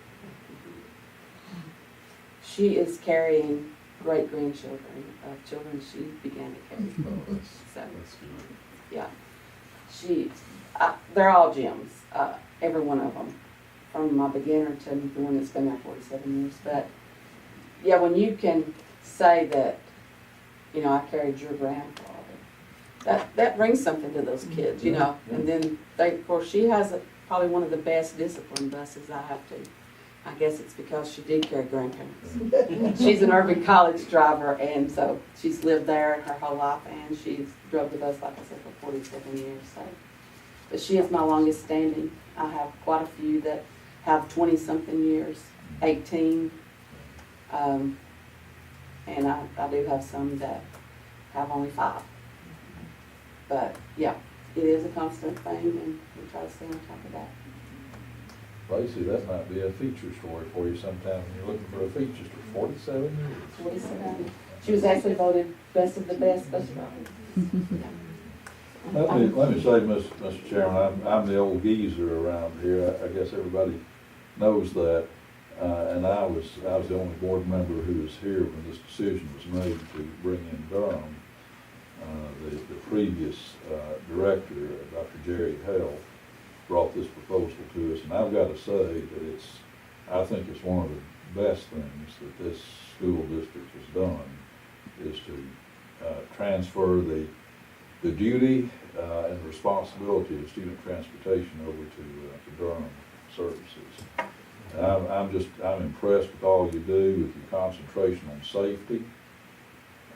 She is carrying great-grandchildren of children she began to carry. So, yeah. They're all gems, every one of them, from my beginner to the one that's been there 47 years. But, yeah, when you can say that, you know, I carried your grandfather, that brings something to those kids, you know. And then, of course, she has probably one of the best disciplined buses I have to. I guess it's because she did carry grandparents. She's an Irving College driver, and so she's lived there her whole life, and she's drove the bus, like I said, for 47 years. So, but she is my longest standing. I have quite a few that have 20-something years, 18. And I do have some that have only 5. But yeah, it is a constant thing, and we try to stay on top of that. Lacey, that might be a feature story for you sometime when you're looking for a feature story. 47 years. 47. She was actually voted best of the best bus driver. Let me say, Mr. Chairman, I'm the old geezer around here. I guess everybody knows that. And I was the only board member who was here when this decision was made to bring in Durham. The previous director, Dr. Jerry Hale, brought this proposal to us, and I've got to say that I think it's one of the best things that this school district has done, is to transfer the duty and responsibility of student transportation over to Durham Services. And I'm impressed with all you do, with your concentration on safety,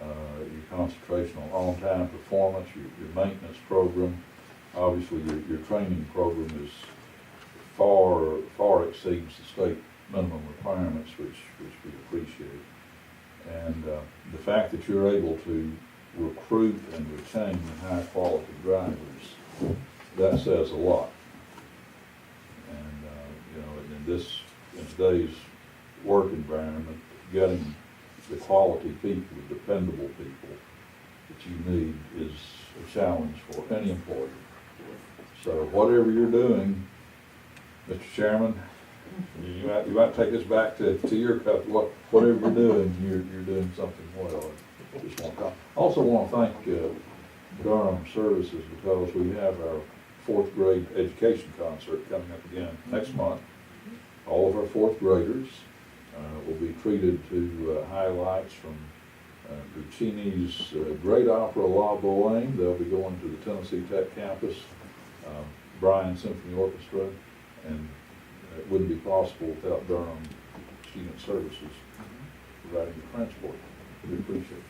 your concentration on on-time performance, your maintenance program. Obviously, your training program is far exceeds the state minimum requirements, which we appreciate. And the fact that you're able to recruit and retain high-quality drivers, that says a lot. And you know, in today's work environment, getting the quality people, the dependable people that you need is a challenge for any employer. So whatever you're doing, Mr. Chairman, you might take this back to your cup. Whatever you're doing, you're doing something well. I also want to thank Durham Services, because we have our 4th grade education concert coming up again next month. All of our 4th graders will be treated to highlights from Guccini's great opera La Bohème. They'll be going to the Tennessee Tech campus, Bryan Symphony Orchestra, and it wouldn't be possible without Durham Student Services providing the transport. We appreciate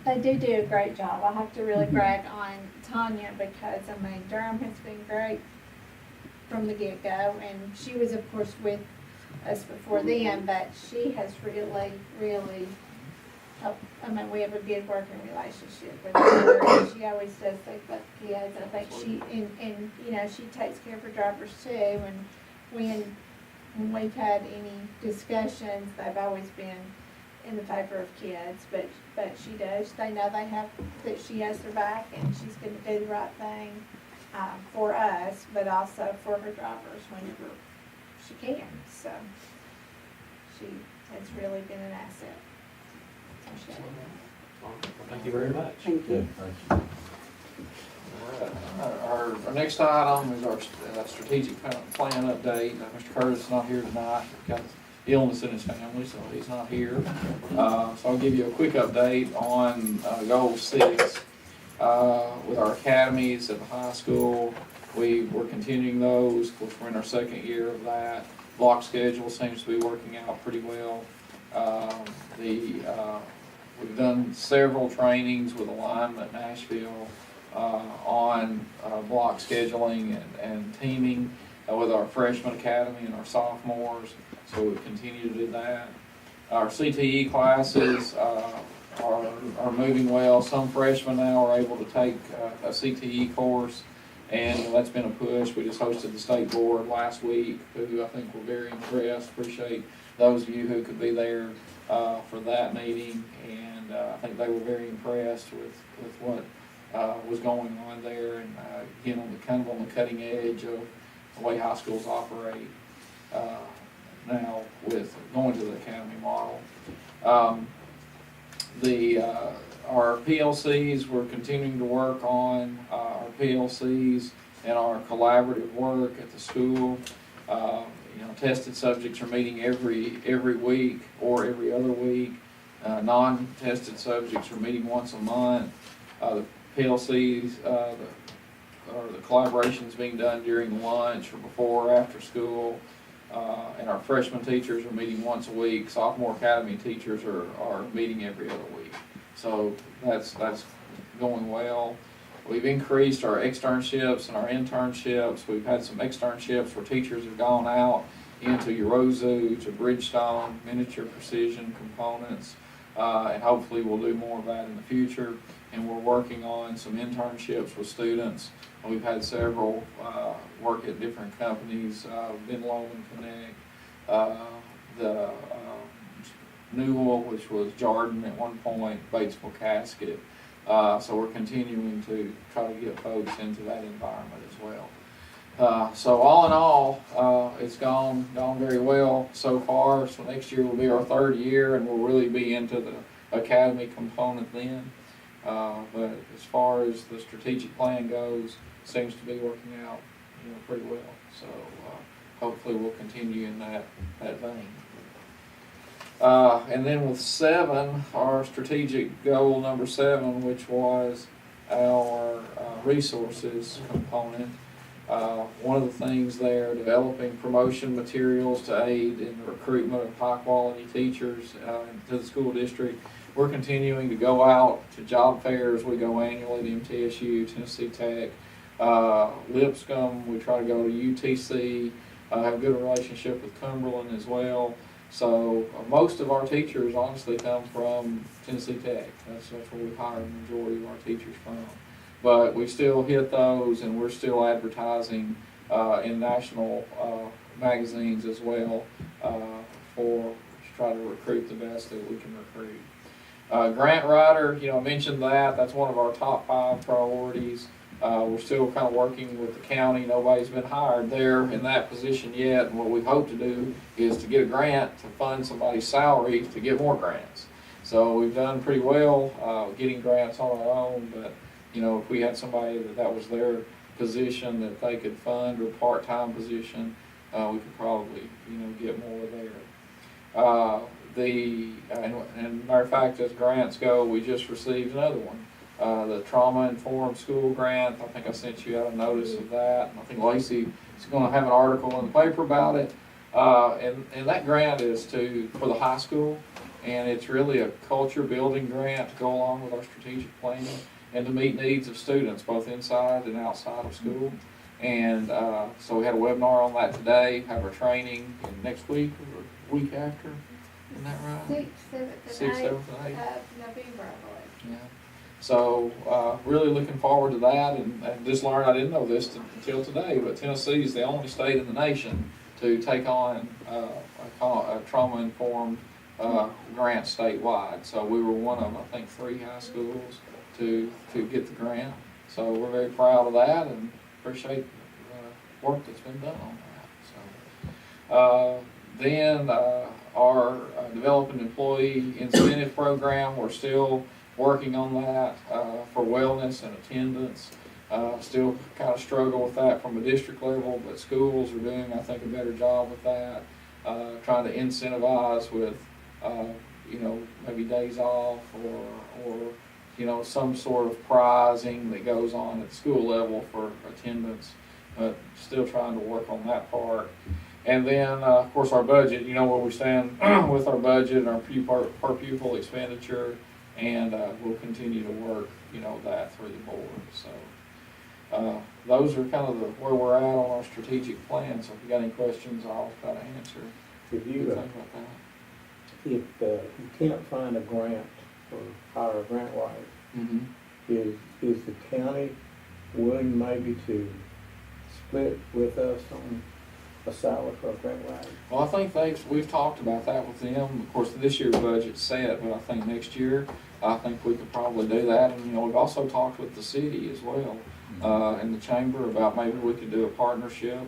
that. They do a great job. I have to really brag on Tanya, because, I mean, Durham has been great from the get-go, and she was, of course, with us before then, but she has really, really helped. I mean, we have a good working relationship with her, and she always does things about the kids. I think she, and you know, she takes care of her drivers too, and when we've had any discussions, they've always been in the favor of kids, but she does. They know that she has their back, and she's going to do the right thing for us, but also for her drivers whenever she can. So she has really been an asset. Thank you very much. Thank you. Thank you. Our next item is our strategic plan update. Mr. Curtis is not here tonight. He's got illness in his family, so he's not here. So I'll give you a quick update on Goal 6. With our academies at the high school, we're continuing those. Of course, we're in our 2nd year of that. Block schedule seems to be working out pretty well. We've done several trainings with Alignment Nashville on block scheduling and teaming with our freshman academy and our sophomores, so we continue to do that. Our CTE classes are moving well. Some freshmen now are able to take a CTE course, and that's been a push. We just hosted the state board last week, who I think were very impressed. Appreciate those of you who could be there for that meeting, and I think they were very impressed with what was going on there, and again, on the cutting edge of the way high schools operate now with going to the academy model. Our PLCs, we're continuing to work on our PLCs and our collaborative work at the school. Tested subjects are meeting every week or every other week. Non-tested subjects are meeting once a month. The PLCs, the collaboration's being done during lunch or before or after school. And our freshman teachers are meeting once a week. Sophomore academy teachers are meeting every other week. So that's going well. We've increased our externships and our internships. We've had some externships where teachers have gone out into Yorozu, to Bridgestone, miniature precision components, and hopefully we'll do more of that in the future. And we're working on some internships with students. We've had several work at different companies, Ben Lowman Connect, the Newell, which was Jordan at one point, Batesville Casket. So we're continuing to try to get folks into that environment as well. So all in all, it's gone very well so far. So next year will be our third year, and we'll really be into the academy component then. But as far as the strategic plan goes, seems to be working out, pretty well. So hopefully we'll continue in that vein. And then with 7, our strategic goal number 7, which was our resources component. One of the things there, developing promotion materials to aid in the recruitment of high quality teachers to the school district. We're continuing to go out to job fairs. We go annually to MTSU, Tennessee Tech, Lipscomb. We try to go to UTC, have a good relationship with Cumberland as well. So most of our teachers honestly come from Tennessee Tech. That's where we hire the majority of our teachers from. But we still hit those, and we're still advertising in national magazines as well to try to recruit the best that we can recruit. Grant writer, I mentioned that. That's one of our top 5 priorities. We're still kind of working with the county. Nobody's been hired there in that position yet. And what we hope to do is to get a grant to fund somebody's salary to get more grants. So we've done pretty well getting grants on our own. But, if we had somebody that was their position that they could fund, or part-time position, we could probably, get more there. And matter of fact, as grants go, we just received another one. The trauma-informed school grant. I think I sent you out a notice of that. I think Lacey is going to have an article in the paper about it. And that grant is for the high school, and it's really a culture building grant to go along with our strategic planning and to meet needs of students both inside and outside of school. And so we had a webinar on that today. Have our training next week or week after. Isn't that right? 6th, 7th, and 8th 6th, 7th, and 8th. of November, I believe. Yeah. So really looking forward to that, and just learned, I didn't know this until today, but Tennessee is the only state in the nation to take on a trauma-informed grant statewide. So we were one of, I think, 3 high schools to get the grant. So we're very proud of that and appreciate the work that's been done on that. So then our developing employee incentive program, we're still working on that for wellness and attendance. Still kind of struggle with that from a district level, but schools are doing, I think, a better job with that. Trying to incentivize with, maybe days off or some sort of prizing that goes on at the school level for attendance. But still trying to work on that part. And then, of course, our budget, you know where we stand with our budget and our per pupil expenditure, and we'll continue to work, you know, that through the board. So those are kind of where we're at on our strategic plan. So if you got any questions, I'll try to answer. If Think you, about that. if you can't find a grant or hire a grant writer, Mm-hmm. is the county willing maybe to split with us on a salary for a grant writer? Well, I think we've talked about that with them. Of course, this year's budget's set, but I think next year, I think we could probably do that. And, you know, we've also talked with the city as well, and the chamber about maybe we could do a partnership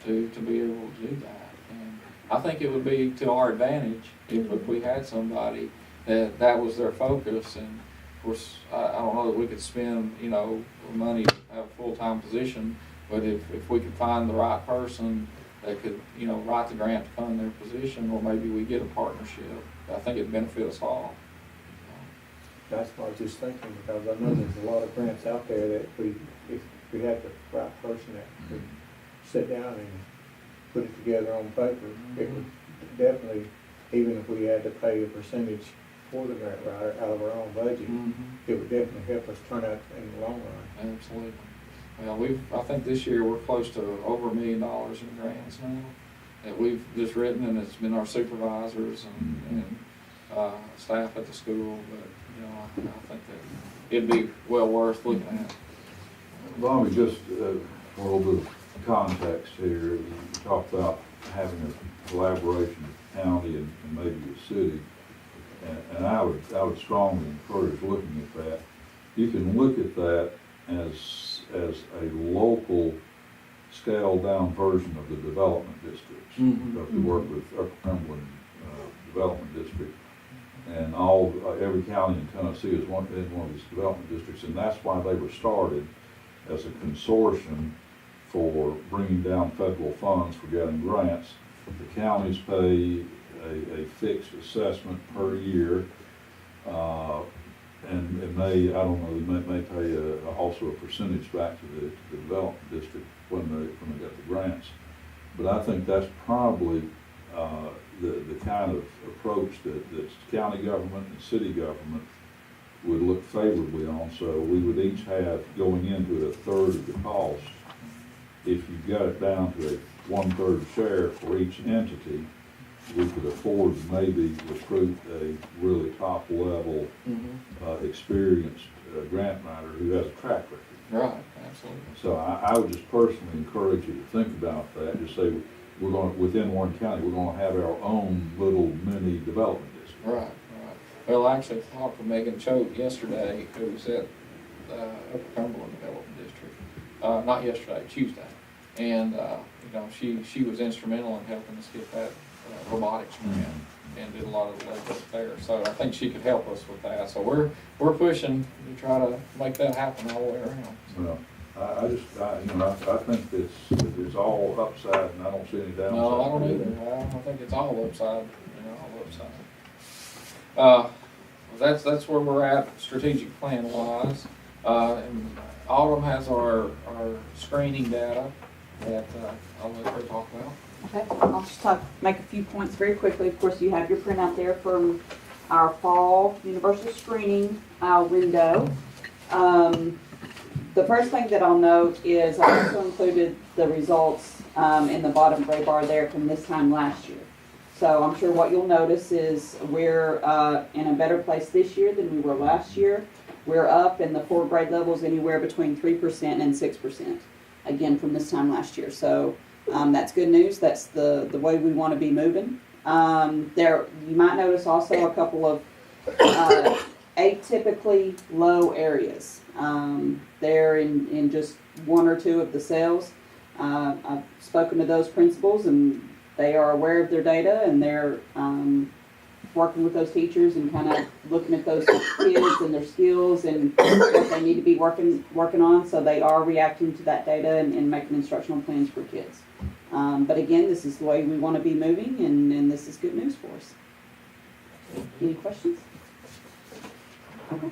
to be able to do that. And I think it would be to our advantage if we had somebody that was their focus. And of course, I don't know that we could spend, you know, money to have a full-time position, but if we could find the right person that could, you know, write the grant to fund their position, or maybe we get a partnership, I think it'd benefit us all. That's what I was just thinking, because I know there's a lot of grants out there that if we had the right person that could sit down and put it together on paper, it would definitely, even if we had to pay a percentage for the grant writer out of our own budget, it would definitely help us turn out in the long run. Absolutely. Well, I think this year we're close to over $1 million in grants now that we've just written, and it's been our supervisors and staff at the school. But you know, I think that it'd be well worth looking at. Bobby, just for a little bit of context here, you talked about having a collaboration with the county and maybe the city, and I would strongly encourage looking at that. You can look at that as a local scaled down version of the development districts. Because we work with Upper Cumberland Development District, and every county in Tennessee is in one of these development districts, and that's why they were started as a consortium for bringing down federal funds for getting grants. The counties pay a fixed assessment per year, and it may, I don't know, they may pay also a percentage back to the development district when they get the grants. But I think that's probably the kind of approach that county government and city government would look favorably on. So we would each have, going into it, a third of the cost. If you got it down to a 1/3 share for each entity, we could afford to maybe recruit a really top level, experienced grant writer who has a track record. Right, absolutely. So I would just personally encourage you to think about that. Just say, we're going, within Warren County, we're going to have our own little mini development district. Right, right. Well, I actually talked with Megan Choate yesterday, who was at Upper Cumberland Development District. Not yesterday, Tuesday. And, you know, she was instrumental in helping us get that robotics grant and did a lot of the legwork there. So I think she could help us with that. So we're pushing to try to make that happen all the way around. Well, I think it's all upside, and I don't see any downside. No, I don't either. I think it's all upside, all upside. That's where we're at strategic plan wise. And Autumn has our screening data that I'll let her talk about. Okay, I'll just make a few points very quickly. Of course, you have your printout there from our fall universal screening window. The first thing that I'll note is I also included the results in the bottom gray bar there from this time last year. So I'm sure what you'll notice is we're in a better place this year than we were last year. We're up in the 4 grade levels anywhere between 3% and 6%, again from this time last year. So that's good news. That's the way we want to be moving. There, you might notice also a couple of atypically low areas. There in just 1 or 2 of the cells. I've spoken to those principals, and they are aware of their data, and they're working with those teachers and kind of looking at those kids and their skills and what they need to be working on. So they are reacting to that data and making instructional plans for kids. But again, this is the way we want to be moving, and this is good news for us. Any questions? Okay.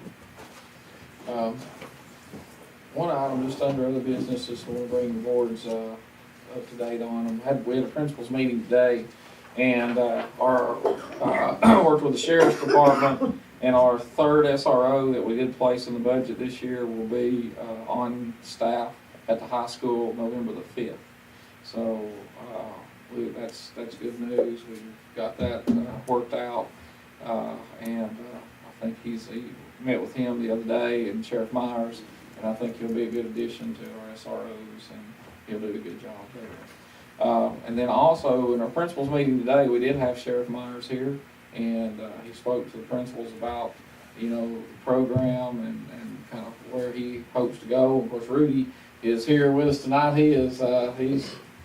One item just under other business is we'll bring the board's up to date on them. We had a principals meeting today, and worked with the sheriff's department, and our third SRO that we did place in the budget this year will be on staff at the high school November the 5th. So that's good news. We've got that worked out, and I think he met with him the other day, and Sheriff Myers, and I think he'll be a good addition to our SROs, and he'll do a good job there. And then also in our principals meeting today, we did have Sheriff Myers here, and he spoke to the principals about, the program and kind of where he hopes to go. Of course, Rudy is here with us tonight. He's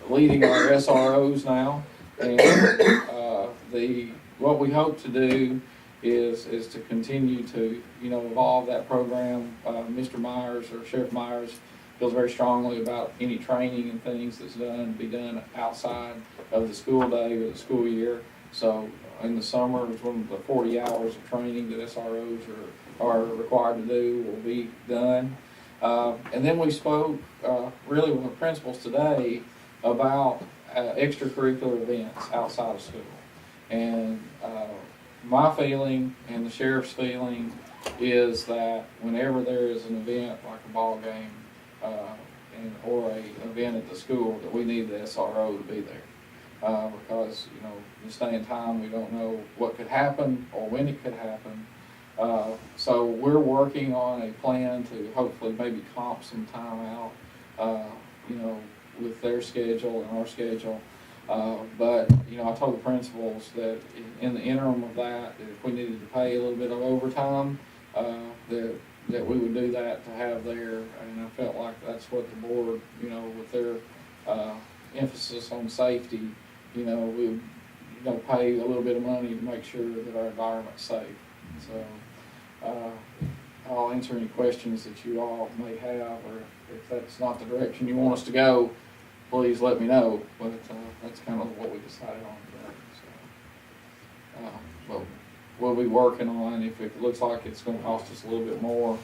leading our SROs now, and what we hope to do is to continue to evolve that program. Mr. Myers, or Sheriff Myers, feels very strongly about any training and things that's be done outside of the school day or the school year. So in the summer, it's one of the 40 hours of training that SROs are required to do will be done. And then we spoke really with the principals today about extracurricular events outside of school. And my feeling and the sheriff's feeling is that whenever there is an event like a ball game or an event at the school, that we need the SRO to be there. Because, this day and time, we don't know what could happen or when it could happen. So we're working on a plan to hopefully maybe comp some time out, with their schedule and our schedule. But I told the principals that in the interim of that if we needed to pay a little bit of overtime, that we would do that to have there. And I felt like that's what the board, with their emphasis on safety, we would pay a little bit of money to make sure that our environment's safe. So I'll answer any questions that you all may have, or if that's not the direction you want us to go, please let me know. But that's kind of what we decided on today. So, but we'll be working on, if it looks like it's going to cost us a little bit more,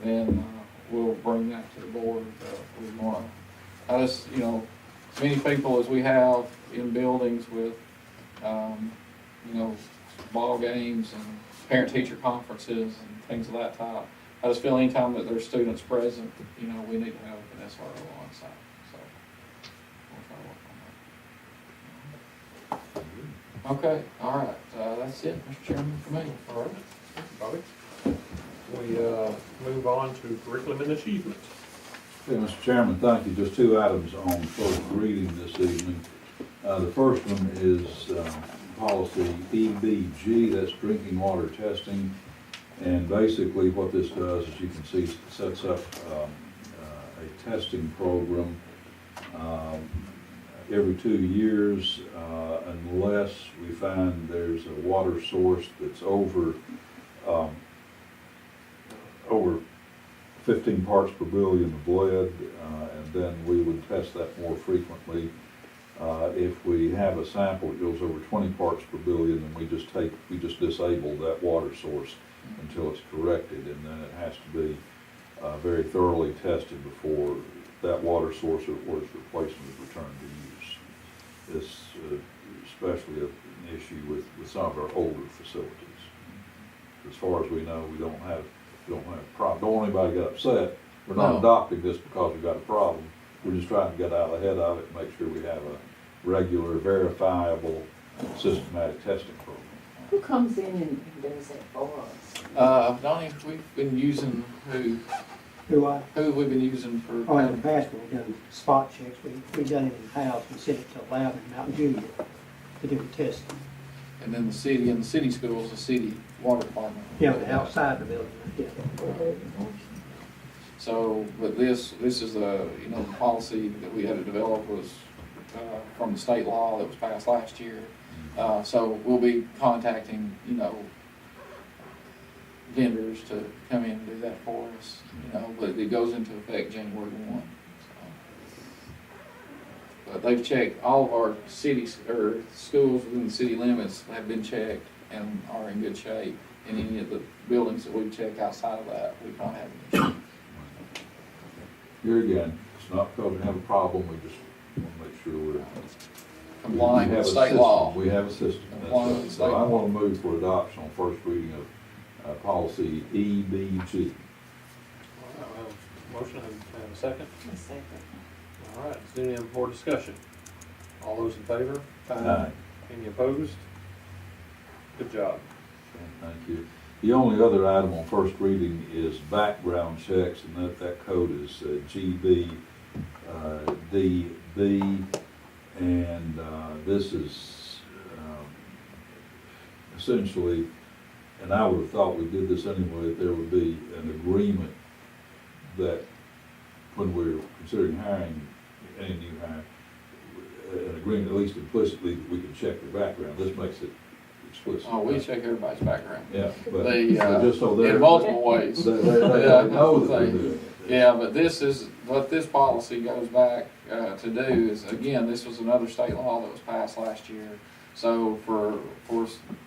then we'll bring that to the board. We want to, as many people as we have in buildings with, ball games and parent-teacher conferences and things of that type. I just feel anytime that there's students present, we need to have an SRO on site. So we'll try to work on that. Okay, all right. That's it, Mr. Chairman, for me. All right, Bobby. We move on to curriculum and achievement. Okay, Mr. Chairman, thank you. Just two items on first reading this evening. The first one is policy EBG, that's drinking water testing. And basically what this does, as you can see, sets up a testing program every 2 years unless we find there's a water source that's over 15 parts per billion of lead, and then we would test that more frequently. If we have a sample that goes over 20 parts per billion, then we just disable that water source until it's corrected, and then it has to be very thoroughly tested before that water source or its replacement is returned to use. It's especially an issue with some of our older facilities. As far as we know, we don't have a problem. Don't want anybody to get upset. We're not adopting this because we've got a problem. We're just trying to get out ahead of it and make sure we have a regular, verifiable, systematic testing program. Who comes in and does that for us? Donnie, we've been using who Who we've been using for. Oh, in the past, we've done spot checks. We've done it in-house. We sent it to a lab in Mountain Juliet to do the testing. And then the city schools, the city water department. Yeah, but outside the building, yeah. So, but this is the policy that we had to develop was from the state law that was passed last year. So we'll be contacting, vendors to come in and do that for us, but it goes into effect January 1. So. But they've checked, all of our cities, or schools within the city limits have been checked and are in good shape. And any of the buildings that we've checked outside of that, we don't have an issue. Here again, it's not because we have a problem, we just want to make sure we're. Complying we have with a state system. law. We have a system. That's Complying right. with So state I law. want to move for adoption on first reading of policy EBG. All right, we have a motion and a second. A second. All right, is there any more discussion? All those in favor? Aye. Any opposed? Good job. Thank you. The only other item on first reading is background checks, and that code is GB DB, and this is essentially, and I would have thought we did this anyway, that there would be an agreement that when we're considering hiring any new hire, an agreement, at least implicitly, that we can check their background. This makes it explicit. Oh, we check everybody's background. Yeah, but The, but just so they're. in multiple ways. They Yeah, know that we're thing. doing it. Yeah, but this is, what this policy goes back to do is, again, this was another state law that was passed last year. So for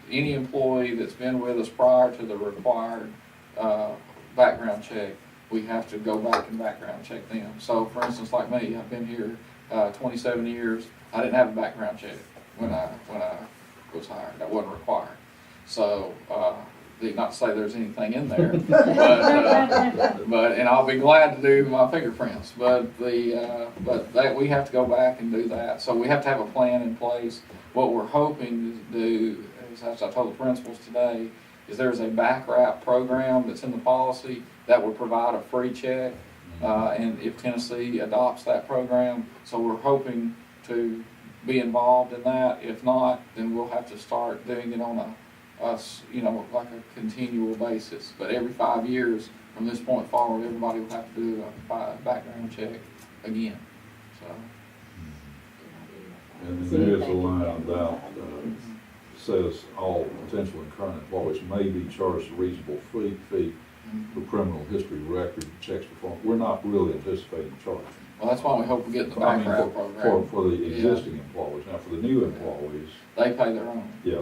any employee that's been with us prior to the required background check, we have to go back and background check them. So for instance, like me, I've been here 27 years. I didn't have a background check when I was hired. That wasn't required. So, not to say there's anything in there, but and I'll be glad to do my fingerprints. But that we have to go back and do that. So we have to have a plan in place. What we're hoping to do, as I told the principals today, is there's a back wrap program that's in the policy that would provide a free check. And if Tennessee adopts that program, so we're hoping to be involved in that. If not, then we'll have to start doing it on a like a continual basis. But every 5 years from this point forward, everybody will have to do a background check again. So. And then there is a line about, says all potential and current employees may be charged a reasonable fee for criminal history record checks performed. We're not really anticipating charging. Well, that's why we hope we get the I mean, background program. For the existing employees. Now, for the new employees, They pay their own. yeah,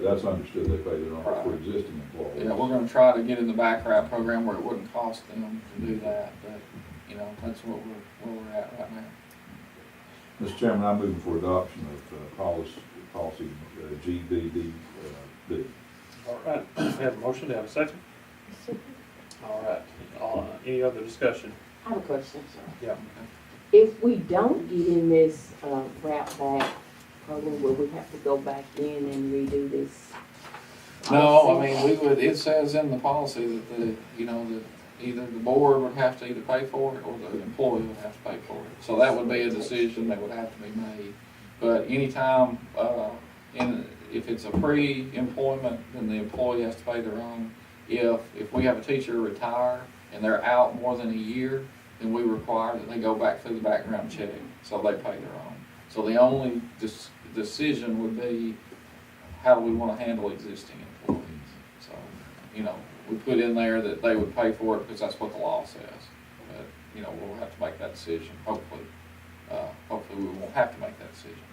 that's understood, they pay their own. Right. For existing employees. Yeah, we're gonna try to get in the background program where it wouldn't cost them to do that, but, that's where we're at right now. Mr. Chairman, I move for adoption of policy GBDB. All right, we have a motion, do I have a second? All right, any other discussion? I have a question, sir. Yeah. If we don't get in this wrap back program, will we have to go back in and redo this? No, I mean, it says in the policy that that either the board would have to either pay for it or the employee would have to pay for it. So that would be a decision that would have to be made. But anytime, if it's a pre-employment, then the employee has to pay their own. If we have a teacher retire and they're out more than a year, then we require that they go back through the background check, so they pay their own. So the only decision would be, how do we want to handle existing employees? So, we put in there that they would pay for it because that's what the law says. But, we'll have to make that decision, hopefully. Hopefully we won't have to make that decision.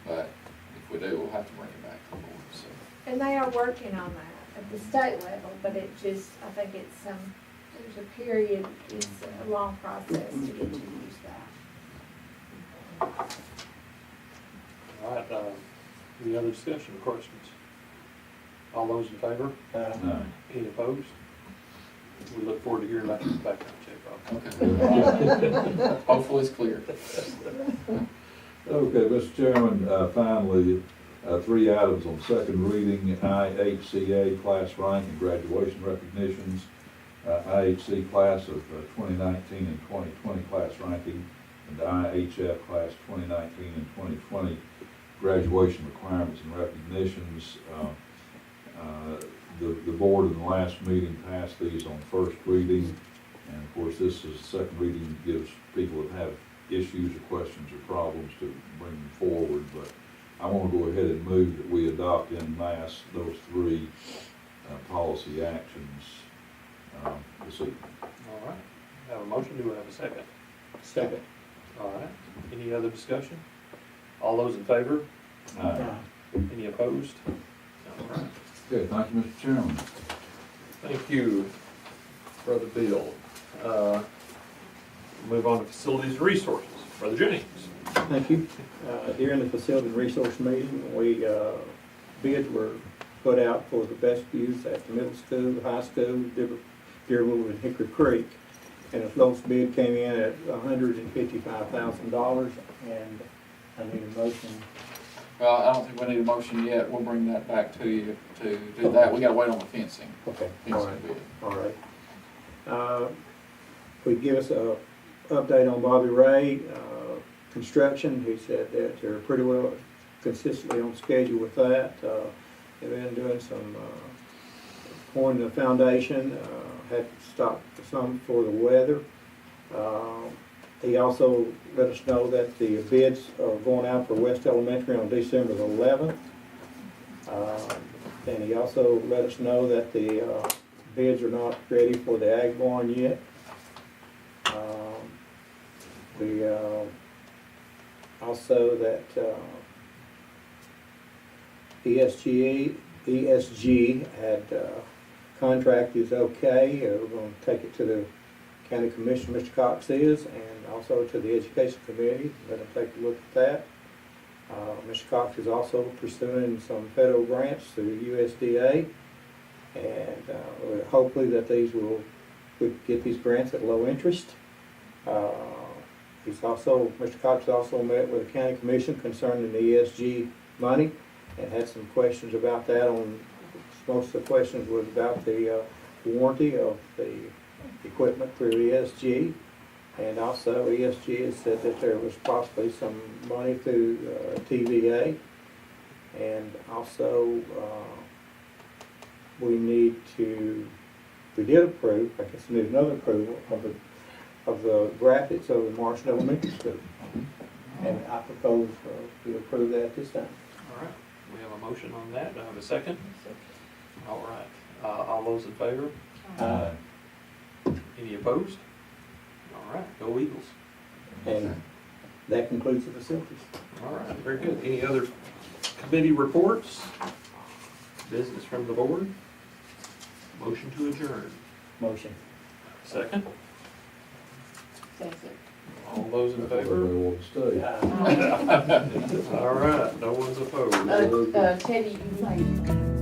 But if we do, we'll have to bring it back to the board, so. And they are working on that at the state level, but I think there's a period, it's a long process to get to use that. All right, any other discussion or questions? All those in favor? No. Any opposed? We look forward to hearing about the background check, Bob. Okay. Hopefully it's clear. Okay, Mr. Chairman, finally, 3 items on second reading, IHCA class rank and graduation recognitions, IHC class of 2019 and 2020 class ranking, and IHF class 2019 and 2020 graduation requirements and recognitions. The board in the last meeting passed these on first reading, and of course this is second reading, gives people that have issues or questions or problems to bring them forward, but I want to go ahead and move that we adopt en masse those 3 policy actions this evening. All right, have a motion, do we have a second? Second. All right, any other discussion? All those in favor? Any opposed? All right, Okay, thank you, Mr. Chairman. thank you, Brother Bill. Move on to facilities and resources, Brother Jennings. Thank you. During the facility and resource meeting, bids were put out for the best use at the middle school, high school, Deerwood and Hickory Creek. And the lowest bid came in at $155,000, and I need a motion. Well, I don't think we need a motion yet. We'll bring that back to you to do that. We gotta wait on the fencing. Okay, all right, Fencing bid. all right. Would give us a update on Bobby Ray, construction. He said that they're pretty well consistently on schedule with that. They've been doing some, pouring the foundation, had to stop some for the weather. He also let us know that the bids are going out for West Elementary on December the 11th. And he also let us know that the bids are not ready for the ag barn yet. Also that ESG had contract is okay. We're going to take it to the county commission, Mr. Cox is, and also to the education committee. Let them take a look at that. Mr. Cox is also pursuing some federal grants through USDA, and hopefully that we get these grants at low interest. Mr. Cox also met with the county commission concerning the ESG money and had some questions about that. Most of the questions was about the warranty of the equipment through ESG. And also ESG has said that there was possibly some money through TVA. And also we did approve, I guess we need another approval of the graphics of the Marshall Elementary School. And I propose we approve that this time. All right, we have a motion on that. Do I have a second? All right, all those in favor? Any opposed? All right, go Eagles. And that concludes the facilities. All right, very good. Any other committee reports? Business from the board? Motion to adjourn. Motion. Second? Second. All those in Everybody favor? wants to stay. All right, no one's opposed. Teddy, you might.